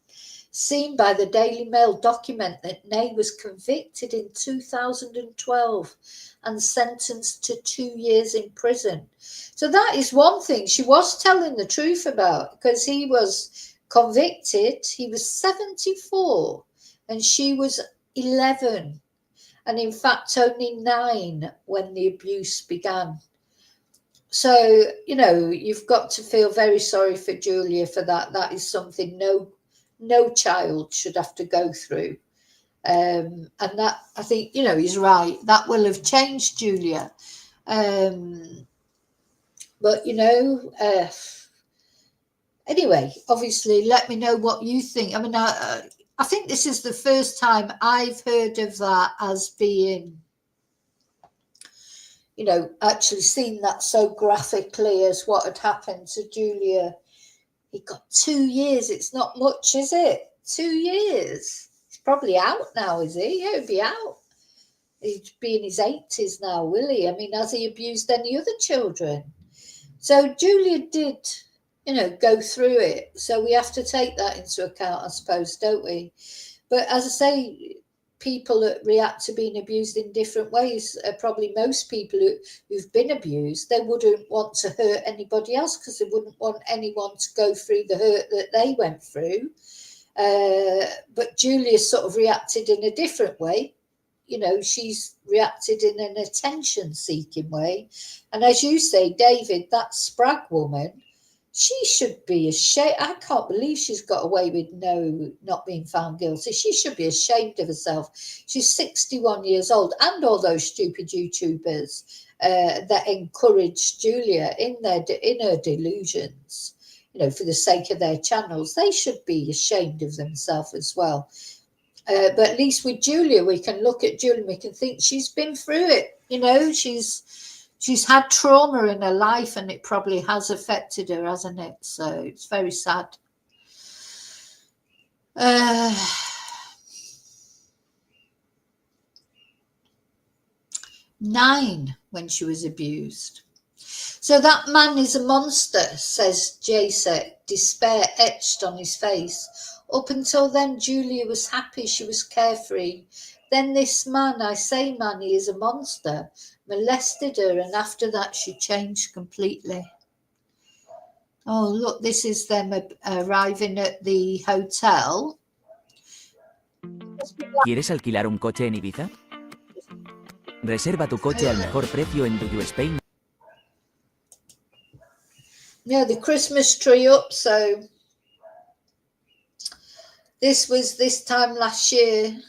seen by the Daily Mail document that Ney was convicted in 2012 and sentenced to 2 years in prison. So that is one thing she was telling the truth about, because he was convicted. He was 74 and she was 11. And in fact, only 9 when the abuse began. So, you know, you've got to feel very sorry for Julia for that. That is something no child should have to go through. And that, I think, you know, he's right. That will have changed Julia. But, you know, anyway, obviously, let me know what you think. I mean, I think this is the first time I've heard of that as being, you know, actually seen that so graphically as what had happened to Julia. He got 2 years. It's not much, is it? 2 years. He's probably out now, is he? Yeah, he'll be out. He'd be in his 80s now, will he? I mean, has he abused any other children? So Julia did, you know, go through it. So we have to take that into account, I suppose, don't we? But as I say, people that react to being abused in different ways, probably most people who've been abused, they wouldn't want to hurt anybody else because they wouldn't want anyone to go through the hurt that they went through. But Julia sort of reacted in a different way. You know, she's reacted in an attention-seeking way. And as you say, David, that Spragg woman, she should be ashamed. I can't believe she's got away with not being found guilty. She should be ashamed of herself. She's 61 years old, and all those stupid YouTubers that encouraged Julia in her delusions, you know, for the sake of their channels. They should be ashamed of themselves as well. But at least with Julia, we can look at Julia and we can think she's been through it. You know, she's had trauma in her life and it probably has affected her, hasn't it? So it's very sad. 9 when she was abused. So that man is a monster, says Jacek, despair etched on his face. Up until then, Julia was happy, she was carefree. Then this man, I say man, he is a monster, molested her, and after that she changed completely. Oh, look, this is them arriving at the hotel. ¿Quieres alquilar un coche en Ibiza? Reserva tu coche al mejor precio en Do You Spain. Yeah, the Christmas tree up, so this was this time last year.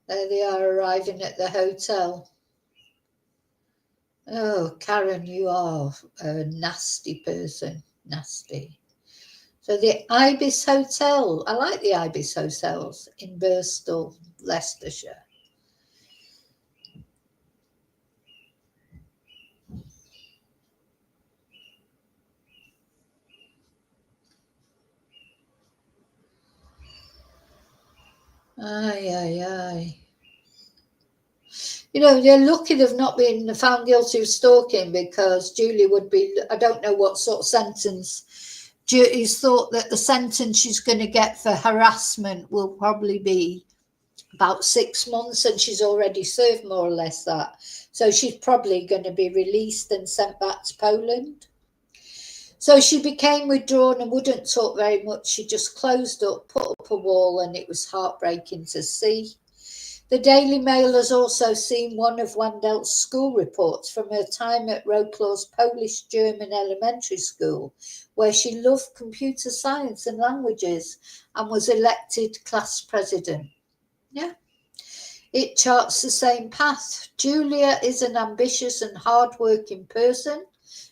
There they are arriving at the hotel. Oh, Karen, you are a nasty person. Nasty. So the Ibis Hotel. I like the Ibis Hotels in Birstall, Leicestershire. Aye. You know, they're lucky they've not been found guilty of stalking, because Julie would be, I don't know what sort of sentence. He's thought that the sentence she's going to get for harassment will probably be about 6 months, and she's already served more or less that. So she's probably going to be released and sent back to Poland. So she became withdrawn and wouldn't talk very much. She just closed up, put up a wall, and it was heartbreaking to see. The Daily Mail has also seen one of Wandel's school reports from her time at Wrocław's Polish-German elementary school, where she loved computer science and languages and was elected class president. Yeah. It charts the same path. Julia is an ambitious and hard-working person,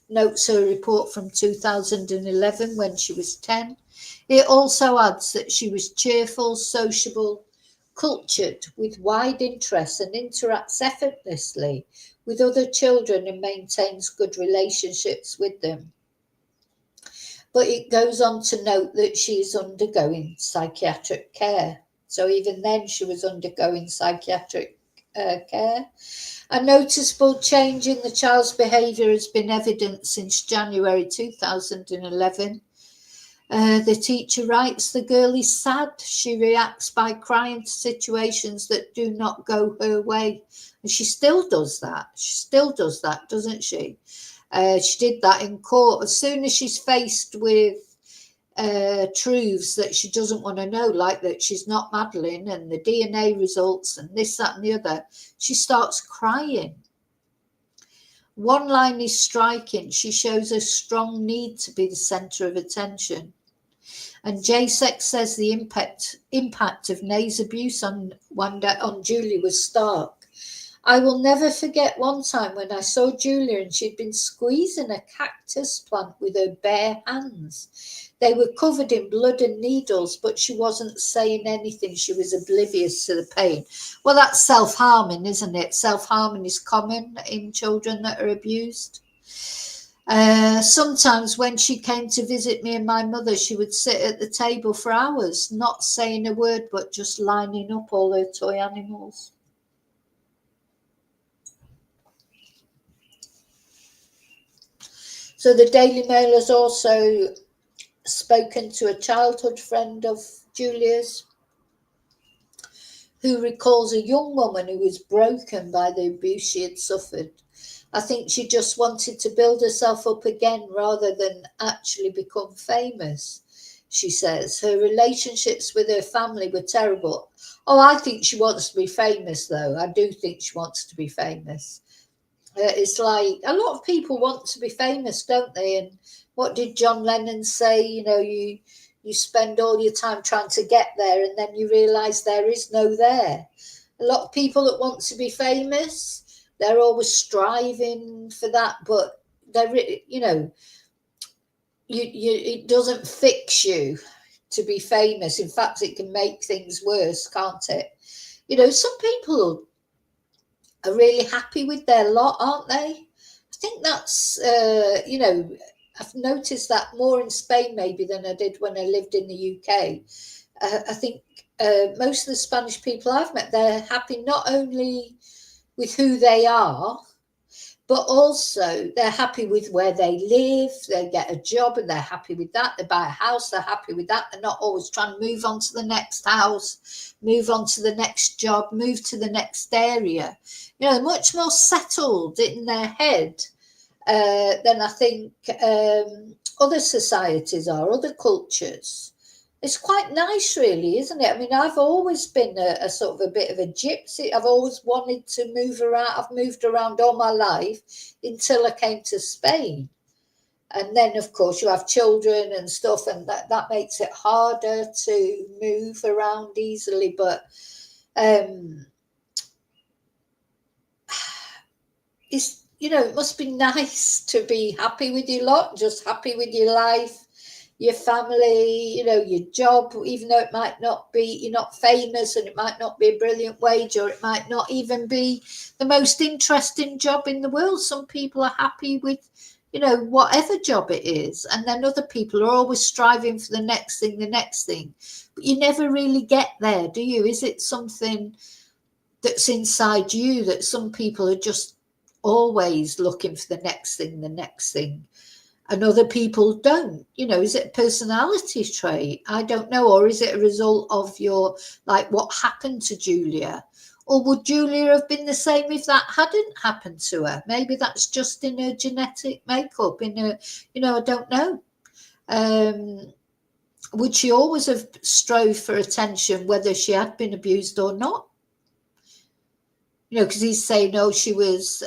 notes her report from 2011 when she was 10. It also adds that she was cheerful, sociable, cultured, with wide interests, and interacts effortlessly with other children and maintains good relationships with them. But it goes on to note that she is undergoing psychiatric care. So even then she was undergoing psychiatric care. A noticeable change in the child's behaviour has been evident since January 2011. The teacher writes, the girl is sad. She reacts by crying to situations that do not go her way. And she still does that. She still does that, doesn't she? She did that in court. As soon as she's faced with truths that she doesn't want to know, like that she's not Madeleine and the DNA results and this, that and the other, she starts crying. One line is striking. She shows a strong need to be the centre of attention. And JSEC says the impact of Nay's abuse on Julie was stark. I will never forget one time when I saw Julia and she'd been squeezing a cactus plant with her bare hands. They were covered in blood and needles, but she wasn't saying anything. She was oblivious to the pain. Well, that's self-harming, isn't it? Self-harming is common in children that are abused. Sometimes when she came to visit me and my mother, she would sit at the table for hours, not saying a word, but just lining up all her toy animals. So the Daily Mail has also spoken to a childhood friend of Julia's who recalls a young woman who was broken by the abuse she had suffered. I think she just wanted to build herself up again rather than actually become famous, she says. Her relationships with her family were terrible. Oh, I think she wants to be famous, though. I do think she wants to be famous. It's like a lot of people want to be famous, don't they? And what did John Lennon say? You know, you spend all your time trying to get there and then you realise there is no there. A lot of people that want to be famous, they're always striving for that, but they're, you know, it doesn't fix you to be famous. In fact, it can make things worse, can't it? You know, some people are really happy with their lot, aren't they? I think that's, you know, I've noticed that more in Spain maybe than I did when I lived in the UK. I think most of the Spanish people I've met, they're happy not only with who they are, but also they're happy with where they live. They get a job and they're happy with that. They buy a house, they're happy with that. They're not always trying to move on to the next house, move on to the next job, move to the next area. You know, much more settled in their head than I think other societies are, other cultures. It's quite nice, really, isn't it? I mean, I've always been a sort of a bit of a gypsy. I've always wanted to move around. I've moved around all my life until I came to Spain. And then, of course, you have children and stuff, and that makes it harder to move around easily. But it's, you know, it must be nice to be happy with your lot, just happy with your life, your family, you know, your job, even though it might not be, you're not famous and it might not be a brilliant wage, or it might not even be the most interesting job in the world. Some people are happy with, you know, whatever job it is. And then other people are always striving for the next thing. But you never really get there, do you? Is it something that's inside you that some people are just always looking for the next thing? And other people don't, you know, is it a personality trait? I don't know. Or is it a result of your, like what happened to Julia? Or would Julia have been the same if that hadn't happened to her? Maybe that's just in her genetic makeup, in her, you know, I don't know. Would she always have strove for attention, whether she had been abused or not? You know, because he's saying, no, she was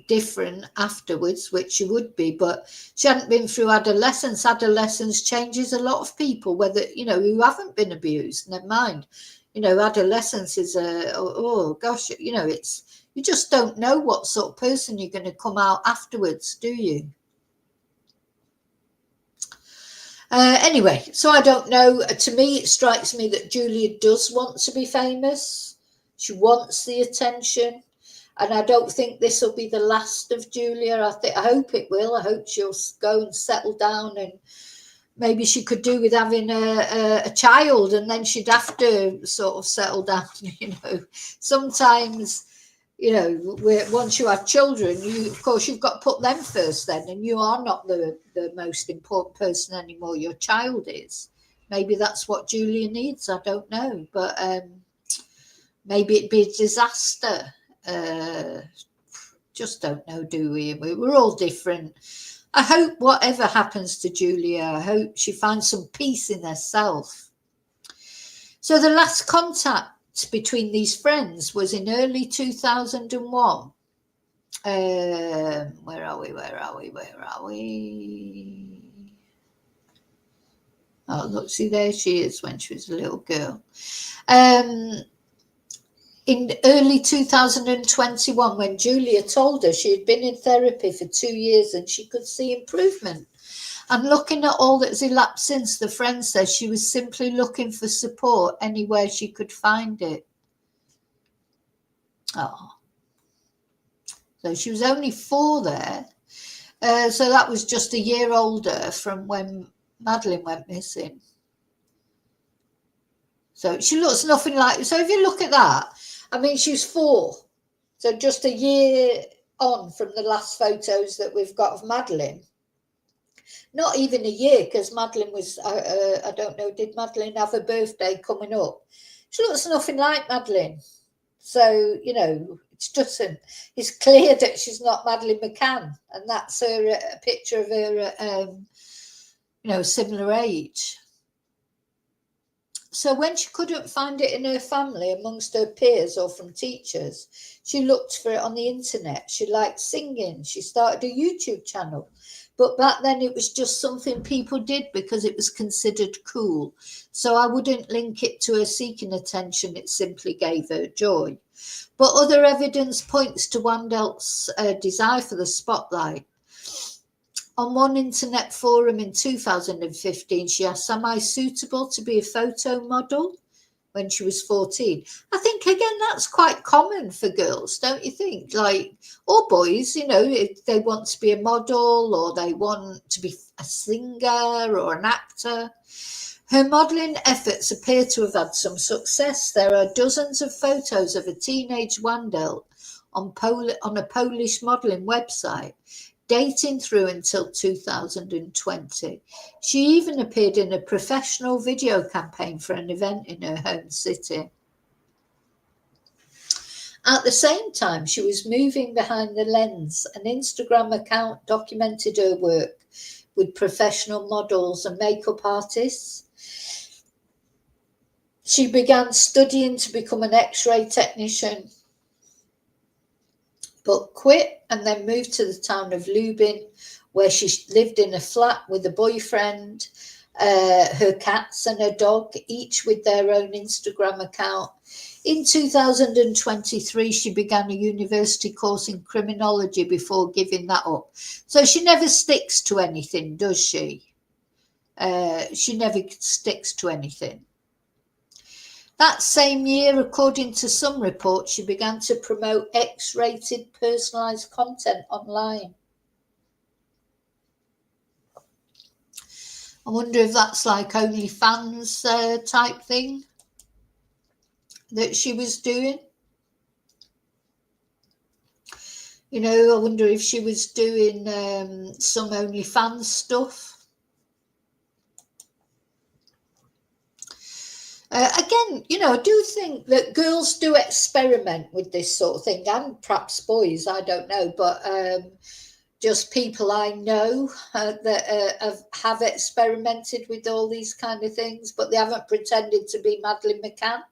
different afterwards, which she would be, but she hadn't been through adolescence. Adolescence changes a lot of people, whether, you know, who haven't been abused, never mind. You know, adolescence is oh gosh, you know, it's, you just don't know what sort of person you're going to come out afterwards, do you? Anyway, so I don't know. To me, it strikes me that Julia does want to be famous. She wants the attention, and I don't think this will be the last of Julia. I hope it will. I hope she'll go and settle down, and maybe she could do with having a child, and then she'd have to sort of settle down. You know, sometimes you know, once you have children, of course you've got to put them first then, and you are not the most important person anymore. Your child is. Maybe that's what Julia needs. I don't know, but maybe it'd be a disaster. Just don't know, do we? We're all different. I hope whatever happens to Julia, I hope she finds some peace in herself. So the last contact between these friends was in early 2001. Where are we? Oh, look, see, there she is when she was a little girl. In early 2021, when Julia told her she had been in therapy for 2 years and she could see improvement. And looking at all that's elapsed since, the friend says she was simply looking for support anywhere she could find it. Oh. So she was only 4 there. So that was just a year older from when Madeleine went missing. So she looks nothing like... So if you look at that, I mean, she was 4. So just a year on from the last photos that we've got of Madeleine. Not even a year, because Madeleine was... I don't know, did Madeleine have a birthday coming up? She looks nothing like Madeleine. So, you know, it's clear that she's not Madeleine McCann, and that's her a picture of her at, you know, similar age. So when she couldn't find it in her family, amongst her peers or from teachers, she looked for it on the internet. She liked singing. She started a YouTube channel. But back then it was just something people did because it was considered cool. So I wouldn't link it to her seeking attention. It simply gave her joy. But other evidence points to Wandel's desire for the spotlight. On one internet forum in 2015, she asked, "Am I suitable to be a photo model?" when she was 14. I think, again, that's quite common for girls, don't you think? Like, or boys, you know, if they want to be a model or they want to be a singer or an actor. Her modelling efforts appear to have had some success. There are dozens of photos of a teenage Wandel on a Polish modelling website, dating through until 2020. She even appeared in a professional video campaign for an event in her home city. At the same time, she was moving behind the lens. An Instagram account documented her work with professional models and makeup artists. She began studying to become an X-ray technician, but quit and then moved to the town of Lubin, where she lived in a flat with a boyfriend, her cats and her dog, each with their own Instagram account. In 2023, she began a university course in criminology before giving that up. So she never sticks to anything, does she? She never sticks to anything. That same year, according to some reports, she began to promote X-rated personalised content online. I wonder if that's like OnlyFans type thing that she was doing. You know, I wonder if she was doing some OnlyFans stuff. Again, you know, I do think that girls do experiment with this sort of thing, and perhaps boys, I don't know, but just people I know that have experimented with all these kind of things, but they haven't pretended to be Madeleine McCann.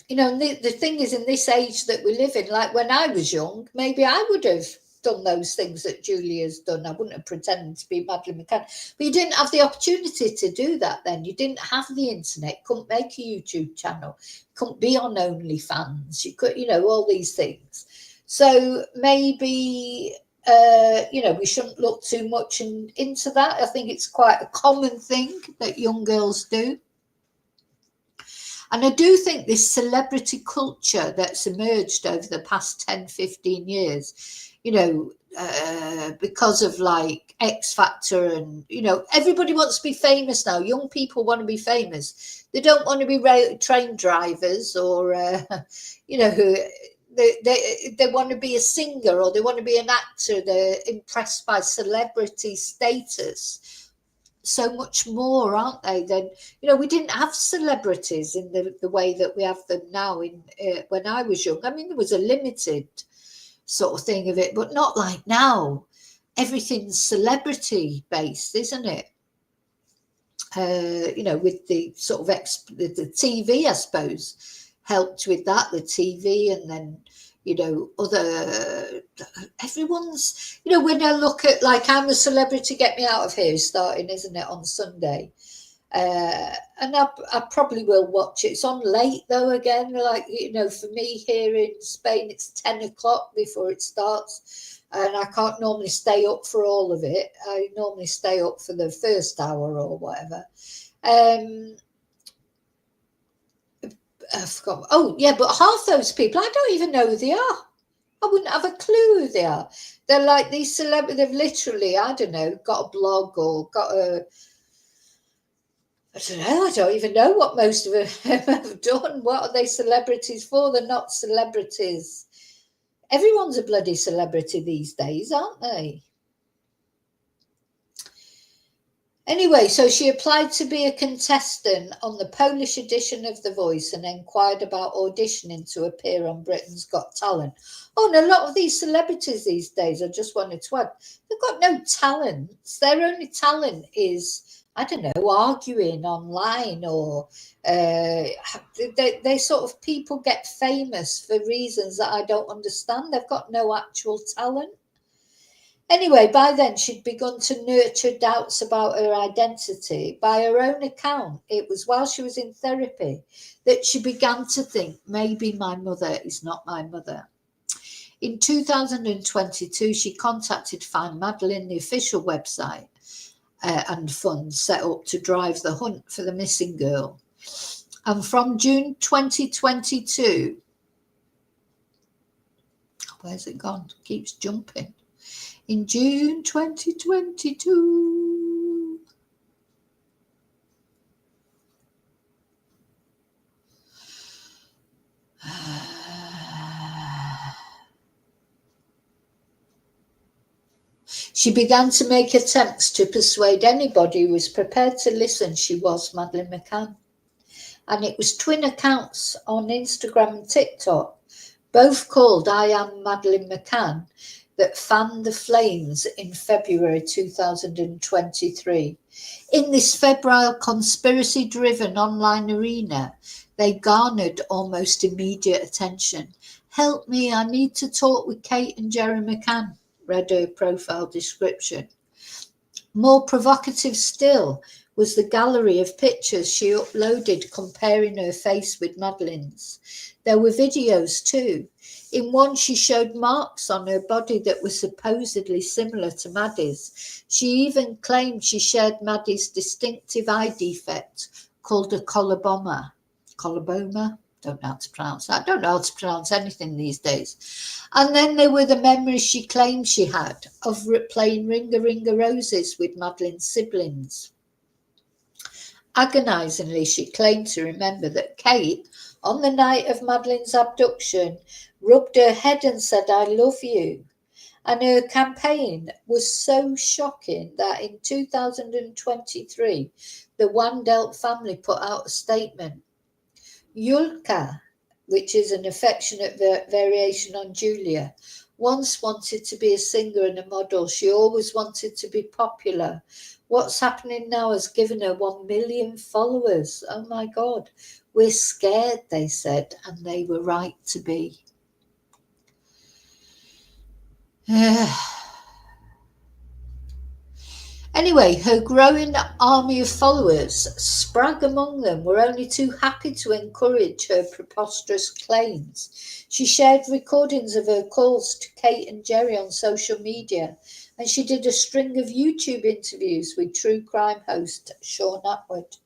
You know, and the thing is, in this age that we live in, like when I was young, maybe I would have done those things that Julia's done. I wouldn't have pretended to be Madeleine McCann. But you didn't have the opportunity to do that then. You didn't have the internet. Couldn't make a YouTube channel. Couldn't be on OnlyFans. You could, you know, all these things. So maybe, you know, we shouldn't look too much into that. I think it's quite a common thing that young girls do. And I do think this celebrity culture that's emerged over the past 10, 15 years you know, because of like X Factor, and you know, everybody wants to be famous now. Young people want to be famous. They don't want to be train drivers or you know, who they want to be a singer or they want to be an actor. They're impressed by celebrity status so much more, aren't they? Then, you know, we didn't have celebrities in the way that we have them now. In when I was young, I mean, there was a limited sort of thing of it, but not like now. Everything's celebrity based, isn't it? You know, with the sort of the TV, I suppose, helped with that, the TV, and then, you know, other, everyone's, you know, when I look at, like, I'm a Celebrity, Get Me Out of Here is starting, isn't it, on Sunday? And I probably will watch it. It's on late though, again, like, you know, for me here in Spain, it's 10 o'clock before it starts, and I can't normally stay up for all of it. I normally stay up for the first hour or whatever. I forgot. Oh yeah, but half those people, I don't even know who they are. I wouldn't have a clue who they are. They're like these celebrities. They've literally, I don't know, got a blog or got a, I don't know. I don't even know what most of them have done. What are they celebrities for? They're not celebrities. Everyone's a bloody celebrity these days, aren't they? Anyway, so she applied to be a contestant on the Polish edition of The Voice and inquired about auditioning to appear on Britain's Got Talent. Oh, and a lot of these celebrities these days, I just wanted to add, they've got no talents. Their only talent is, I don't know, arguing online, or they sort of, people get famous for reasons that I don't understand. They've got no actual talent. Anyway, by then she'd begun to nurture doubts about her identity. By her own account, it was while she was in therapy that she began to think, maybe my mother is not my mother. In 2022, she contacted Find Madeleine, the official website, and funds set up to drive the hunt for the missing girl. And from June 2022, where's it gone? Keeps jumping. In June 2022, she began to make attempts to persuade anybody who was prepared to listen she was Madeleine McCann. And it was twin accounts on Instagram and TikTok, both called I Am Madeleine McCann, that fanned the flames in February 2023. In this febrile, conspiracy-driven online arena, they garnered almost immediate attention. Help me, I need to talk with Kate and Jerry McCann, read her profile description. More provocative still was the gallery of pictures she uploaded comparing her face with Madeleine's. There were videos too. In one, she showed marks on her body that were supposedly similar to Maddie's. She even claimed she shared Maddie's distinctive eye defect called a coloboma. Coloboma? Don't know how to pronounce that. I don't know how to pronounce anything these days. And then there were the memories she claimed she had of playing Ringa Ringa Roses with Madeleine's siblings. Agonisingly, she claimed to remember that Kate, on the night of Madeleine's abduction, rubbed her head and said, I love you. And her campaign was so shocking that in 2023, the Wandelt family put out a statement. Julka, which is an affectionate variation on Julia, once wanted to be a singer and a model. She always wanted to be popular. What's happening now has given her 1 million followers. Oh my God, we're scared, they said, and they were right to be. Anyway, her growing army of followers, Spragg among them, were only too happy to encourage her preposterous claims. She shared recordings of her calls to Kate and Jerry on social media, and she did a string of YouTube interviews with true crime host Sean Atwood.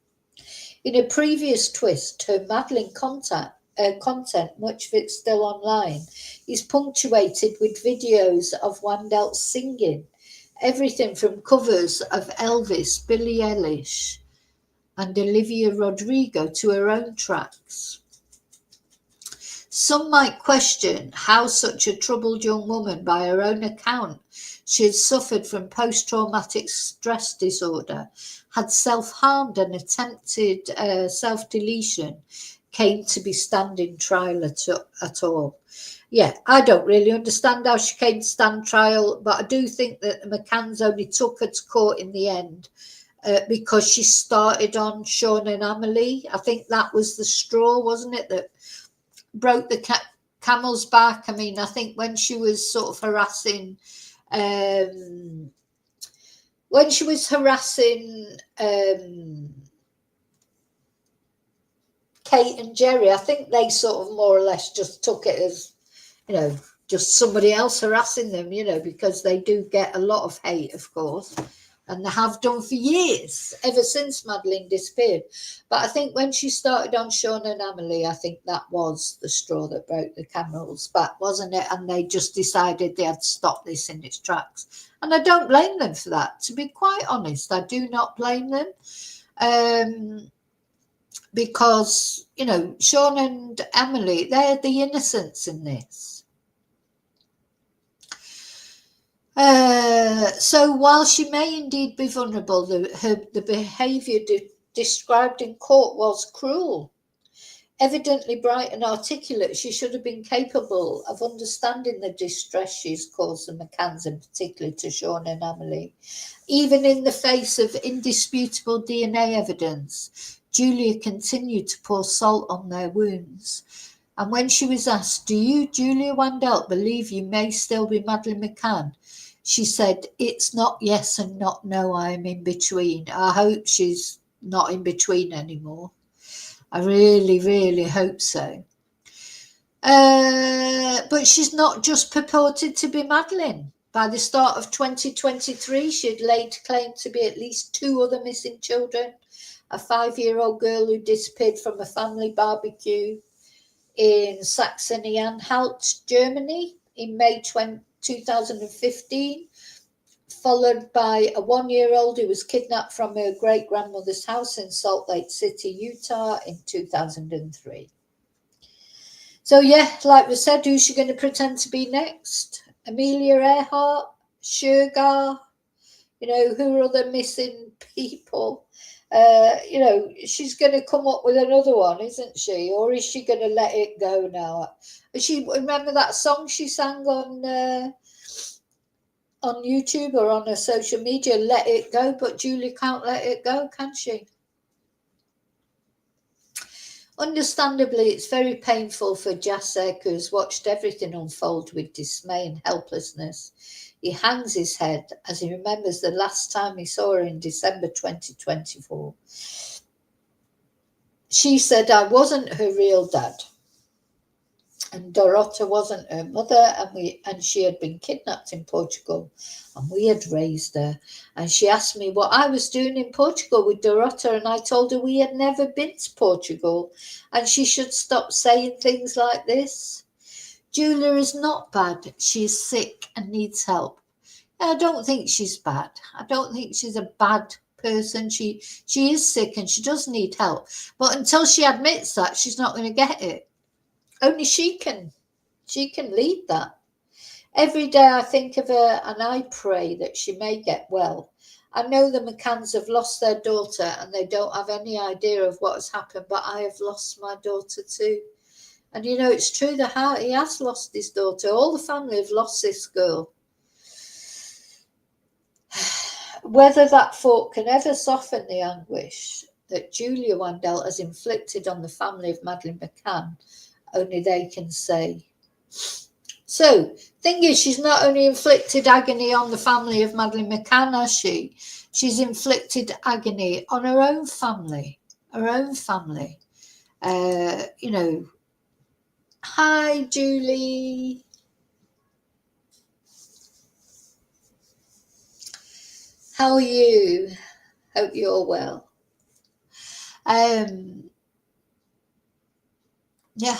In a previous twist, her Madeleine contact content, much of it still online, is punctuated with videos of Wandel singing. Everything from covers of Elvis, Billie Eilish, and Olivia Rodrigo to her own tracks. Some might question how such a troubled young woman, by her own account, she had suffered from post-traumatic stress disorder, had self-harmed and attempted self-deletion, came to be standing trial at all. Yeah, I don't really understand how she came to stand trial, but I do think that the McCanns only took her to court in the end because she started on Sean and Amelie. I think that was the straw, wasn't it, that broke the camel's back. I mean, I think when she was sort of harassing Kate and Jerry, I think they sort of more or less just took it as, just somebody else harassing them, because they do get a lot of hate, of course, and they have done for years, ever since Madeleine disappeared. But I think when she started on Sean and Amelie, I think that was the straw that broke the camel's back, wasn't it? And they just decided they had to stop this in its tracks. And I don't blame them for that. To be quite honest, I do not blame them. Because, Sean and Amelie, they're the innocents in this. So while she may indeed be vulnerable, the behaviour described in court was cruel. Evidently bright and articulate, she should have been capable of understanding the distress she's caused the McCanns, and particularly to Sean and Amelie. Even in the face of indisputable DNA evidence, Julia continued to pour salt on their wounds. And when she was asked, "Do you, Julia Wandel, believe you may still be Madeleine McCann?" she said, "It's not yes and not no, I am in between." I hope she's not in between anymore. I really, really hope so. But she's not just purported to be Madeleine. By the start of 2023, she had laid claim to be at least 2 other missing children. A 5-year-old girl who disappeared from a family barbecue in Saxony-Anhalt, Germany in May 2015, followed by a 1-year-old who was kidnapped from her great-grandmother's house in Salt Lake City, Utah in 2003. So yeah, like we said, who's she going to pretend to be next? Amelia Earhart? Sugar? Who are other missing people? She's going to come up with another one, isn't she? Or is she going to let it go now? Remember that song she sang on YouTube or on her social media, "Let It Go," but Julie can't let it go, can she? Understandably, it's very painful for Jacek, who's watched everything unfold with dismay and helplessness. He hangs his head as he remembers the last time he saw her in December 2024. She said, "I wasn't her real dad, and Dorota wasn't her mother, and she had been kidnapped in Portugal, and we had raised her. And she asked me what I was doing in Portugal with Dorota, and I told her we had never been to Portugal, and she should stop saying things like this. Julia is not bad. She is sick and needs help." I don't think she's bad. I don't think she's a bad person. She is sick and she does need help. But until she admits that, she's not going to get it. Only she can lead that. Every day I think of her and I pray that she may get well. I know the McCanns have lost their daughter and they don't have any idea of what has happened, but I have lost my daughter too. And it's true, he has lost his daughter. All the family have lost this girl. Whether that thought can ever soften the anguish that Julia Wandel has inflicted on the family of Madeleine McCann, only they can say. So, thing is, she's not only inflicted agony on the family of Madeleine McCann, has she? She's inflicted agony on her own family. Hi, Julie. How are you? Hope you're well. Yeah,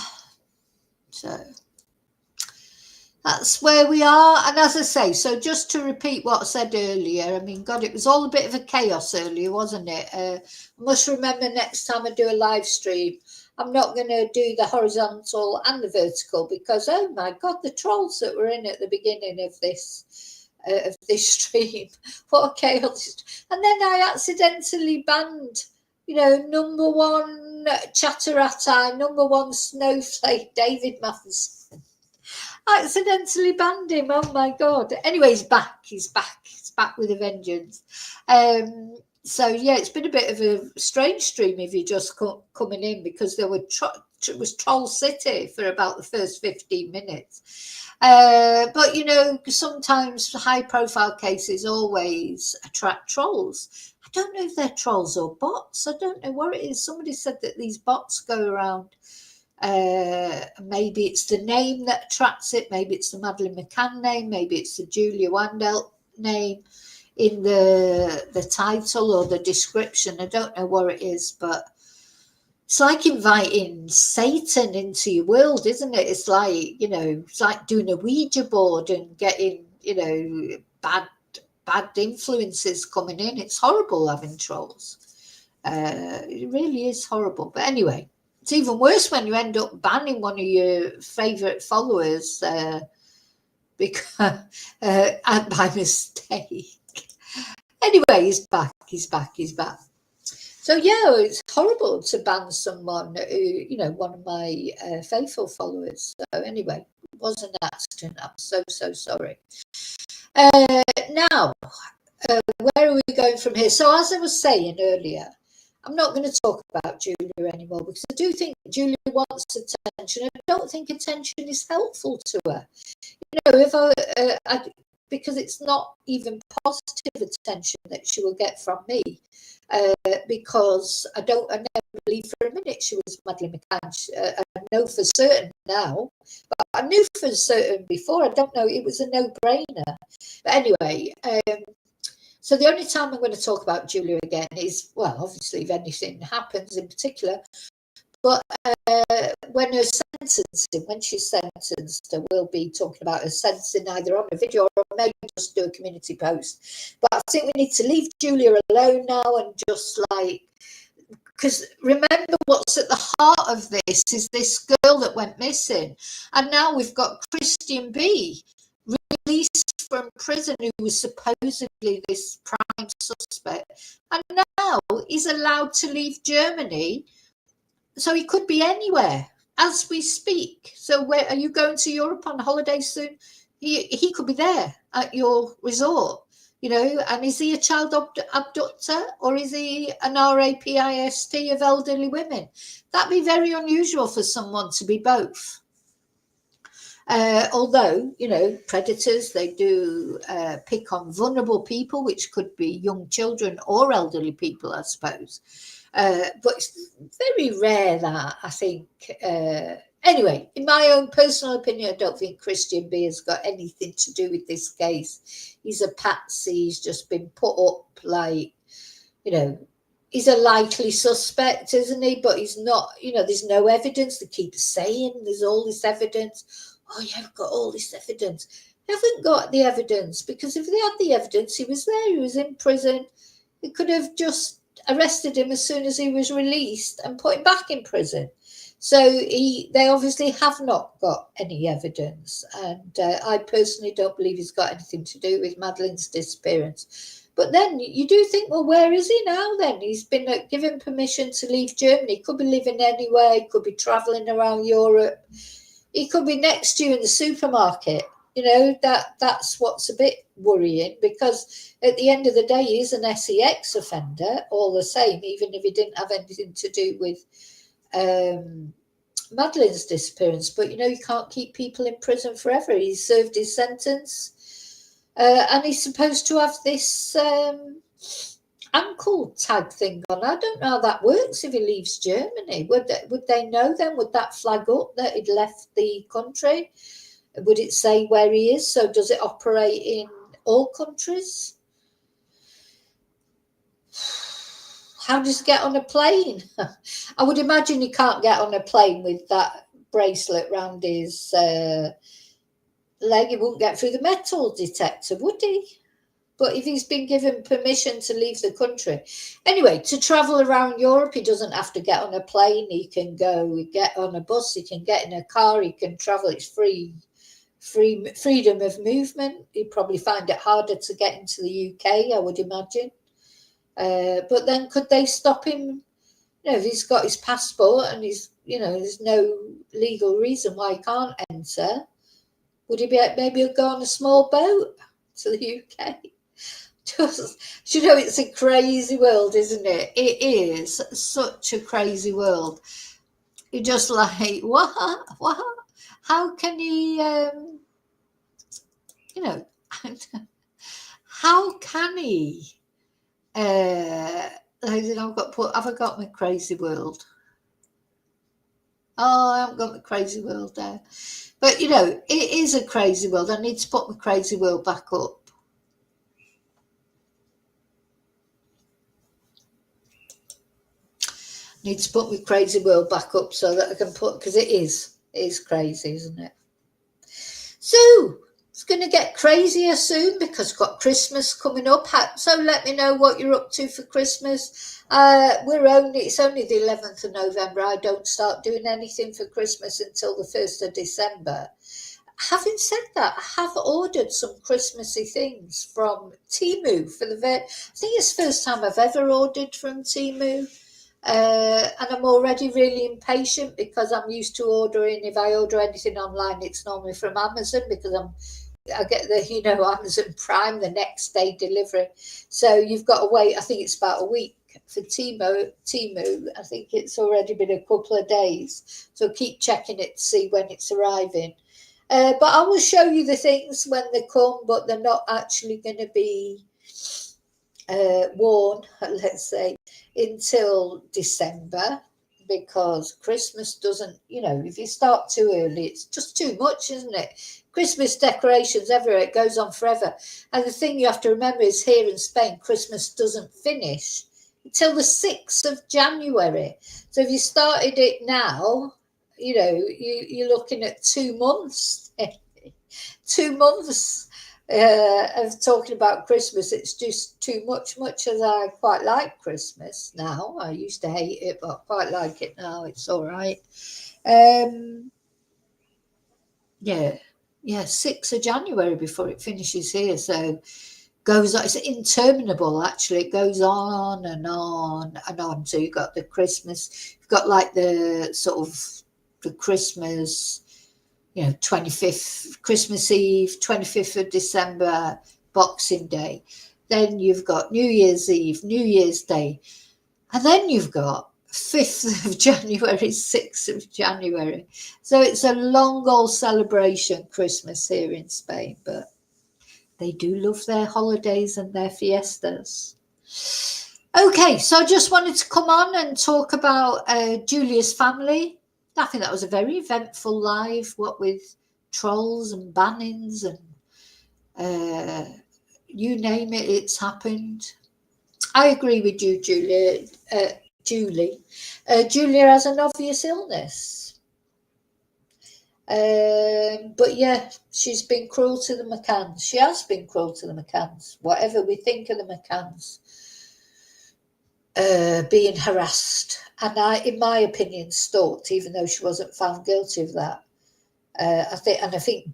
So that's where we are. And as I say, so just to repeat what I said earlier, I mean, God, it was all a bit of a chaos earlier, wasn't it? I must remember next time I do a live stream, I'm not going to do the horizontal and the vertical because, oh my God, the trolls that were in at the beginning of this stream, what a chaos. And then I accidentally banned, number one Chatterati, number one snowflake, David Matheson. I accidentally banned him. Oh my God. Anyway, he's back. He's back with a vengeance. So yeah, it's been a bit of a strange stream if you're just coming in because there it was Troll City for about the first 15 minutes. But sometimes high profile cases always attract trolls. I don't know if they're trolls or bots. I don't know what it is. Somebody said that these bots go around. Maybe it's the name that attracts it. Maybe it's the Madeleine McCann name. Maybe it's the Julia Wandel name in the title or the description. I don't know what it is, but it's like inviting Satan into your world, isn't it? It's like, it's like doing a Ouija board and getting, bad influences coming in. It's horrible having trolls. It really is horrible. But anyway, it's even worse when you end up banning one of your favourite followers because by mistake. Anyway, he's back. So yeah, it's horrible to ban someone who, one of my faithful followers. So anyway, it was an accident. I'm so sorry. Now, where are we going from here? So as I was saying earlier, I'm not going to talk about Julia anymore because I do think Julia wants attention. I don't think attention is helpful to her. Because it's not even positive attention that she will get from me. Because I never believed for a minute she was Madeleine McCann. I know for certain now, but I knew for certain before. I don't know. It was a no-brainer. But anyway, so the only time I'm going to talk about Julia again is, well, obviously if anything happens in particular, but when she's sentenced, we'll be talking about her sentencing either on a video or maybe just do a community post. But I think we need to leave Julia alone now and just because remember what's at the heart of this is this girl that went missing. And now we've got Christian B. released from prison who was supposedly this prime suspect. And now he's allowed to leave Germany. So he could be anywhere as we speak. So where are you going to Europe on holiday soon? He could be there at your resort, and is he a child abductor or is he an rapist of elderly women? That'd be very unusual for someone to be both. Although, predators, they do pick on vulnerable people, which could be young children or elderly people, I suppose. But it's very rare that, I think. Anyway, in my own personal opinion, I don't think Christian B has got anything to do with this case. He's a patsy. He's just been put up he's a likely suspect, isn't he? But he's not, there's no evidence. They keep saying there's all this evidence. Oh, yeah, I've got all this evidence. They haven't got the evidence because if they had the evidence, he was there. He was in prison. They could have just arrested him as soon as he was released and put him back in prison. So they obviously have not got any evidence. And I personally don't believe he's got anything to do with Madeleine's disappearance. But then you do think, well, where is he now then? He's been given permission to leave Germany. He could be living anywhere. He could be travelling around Europe. He could be next to you in the supermarket. That's what's a bit worrying because at the end of the day, he is an SEX offender all the same, even if he didn't have anything to do with Madeleine's disappearance. But, you can't keep people in prison forever. He's served his sentence and he's supposed to have this ankle tag thing on. I don't know how that works if he leaves Germany. Would they know then? Would that flag up that he'd left the country? Would it say where he is? So does it operate in all countries? How does he get on a plane? I would imagine he can't get on a plane with that bracelet around his leg, he wouldn't get through the metal detector, would he? But if he's been given permission to leave the country, anyway, to travel around Europe, he doesn't have to get on a plane. He can go get on a bus. He can get in a car. He can travel. It's freedom of movement. He'd probably find it harder to get into the UK, I would imagine. But then could they stop him? You know, if he's got his passport and he's, you know, there's no legal reason why he can't enter. Would he be maybe he'll go on a small boat to the UK? Just, you know, it's a crazy world, isn't it? It is such a crazy world. You're just like, what? How can he, you know, how can he? Have I got my crazy world? Oh, I haven't got my crazy world there. But, you know, it is a crazy world. I need to put my crazy world back up. Need to put my crazy world back up so that I can put, because it is crazy, isn't it? So it's going to get crazier soon because we've got Christmas coming up. So let me know what you're up to for Christmas. It's only the 11th of November. I don't start doing anything for Christmas until the 1st of December. Having said that, I have ordered some Christmassy things from Temu I think it's the first time I've ever ordered from Temu. And I'm already really impatient because I'm used to ordering. If I order anything online, it's normally from Amazon because I get the, you know, Amazon Prime, the next day delivery. So you've got to wait. I think it's about a week for Temu. I think it's already been a couple of days. So keep checking it to see when it's arriving. But I will show you the things when they come, but they're not actually going to be worn, let's say, until December, because Christmas doesn't, you know, if you start too early, it's just too much, isn't it? Christmas decorations everywhere, it goes on forever. And the thing you have to remember is here in Spain, Christmas doesn't finish until the 6th of January. So if you started it now, you know, you're looking at 2 months. 2 months of talking about Christmas. It's just too much as I quite like Christmas now. I used to hate it, but I quite like it now. It's all right. Yeah, 6th of January before it finishes here. So goes on, it's interminable actually. It goes on and on and on. So you've got the Christmas, you've got like the sort of the Christmas, you know, 25th, Christmas Eve, 25th of December, Boxing Day. Then you've got New Year's Eve, New Year's Day. And then you've got 5th of January, 6th of January. So it's a long old celebration, Christmas here in Spain. But they do love their holidays and their fiestas. Okay, so I just wanted to come on and talk about Julia's family. I think that was a very eventful live, what with trolls and bannings and you name it, it's happened. I agree with you, Julia. Julia has an obvious illness. But yeah, she's been cruel to the McCanns. She has been cruel to the McCanns. Whatever we think of the McCanns, being harassed, and in my opinion, stalked, even though she wasn't found guilty of that. I think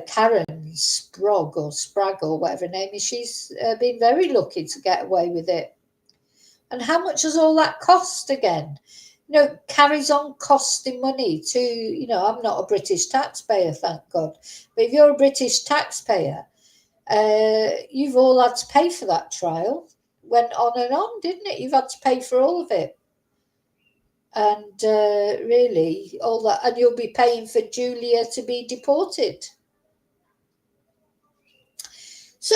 Karen Sprague or whatever her name is, she's been very lucky to get away with it. And how much has all that cost again? You know, carries on costing money to, you know, I'm not a British taxpayer, thank God. But if you're a British taxpayer, you've all had to pay for that trial. Went on and on, didn't it? You've had to pay for all of it. And really, all that, and you'll be paying for Julia to be deported. So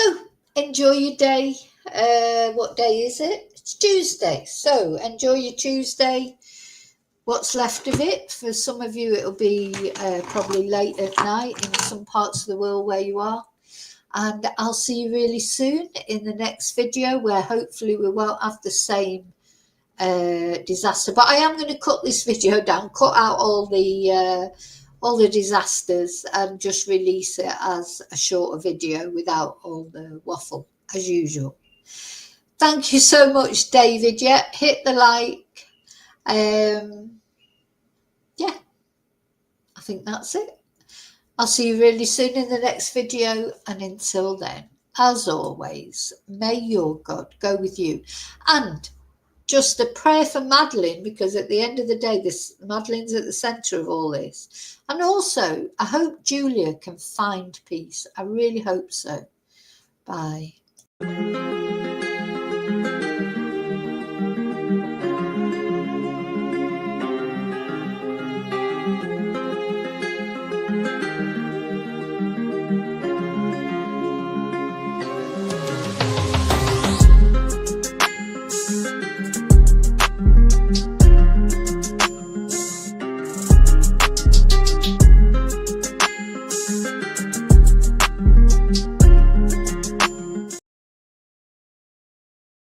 enjoy your day. What day is it? It's Tuesday. So enjoy your Tuesday. What's left of it. For some of you, it'll be probably late at night in some parts of the world where you are. And I'll see you really soon in the next video, where hopefully we won't have the same disaster. But I am going to cut this video down, cut out all the disasters, and just release it as a shorter video without all the waffle as usual. Thank you so much, David. Yeah, hit the like. Yeah, I think that's it. I'll see you really soon in the next video, and until then, as always, may your God go with you. And just a prayer for Madeleine, because at the end of the day, Madeleine's at the centre of all this. And also, I hope Julia can find peace. I really hope so. Bye.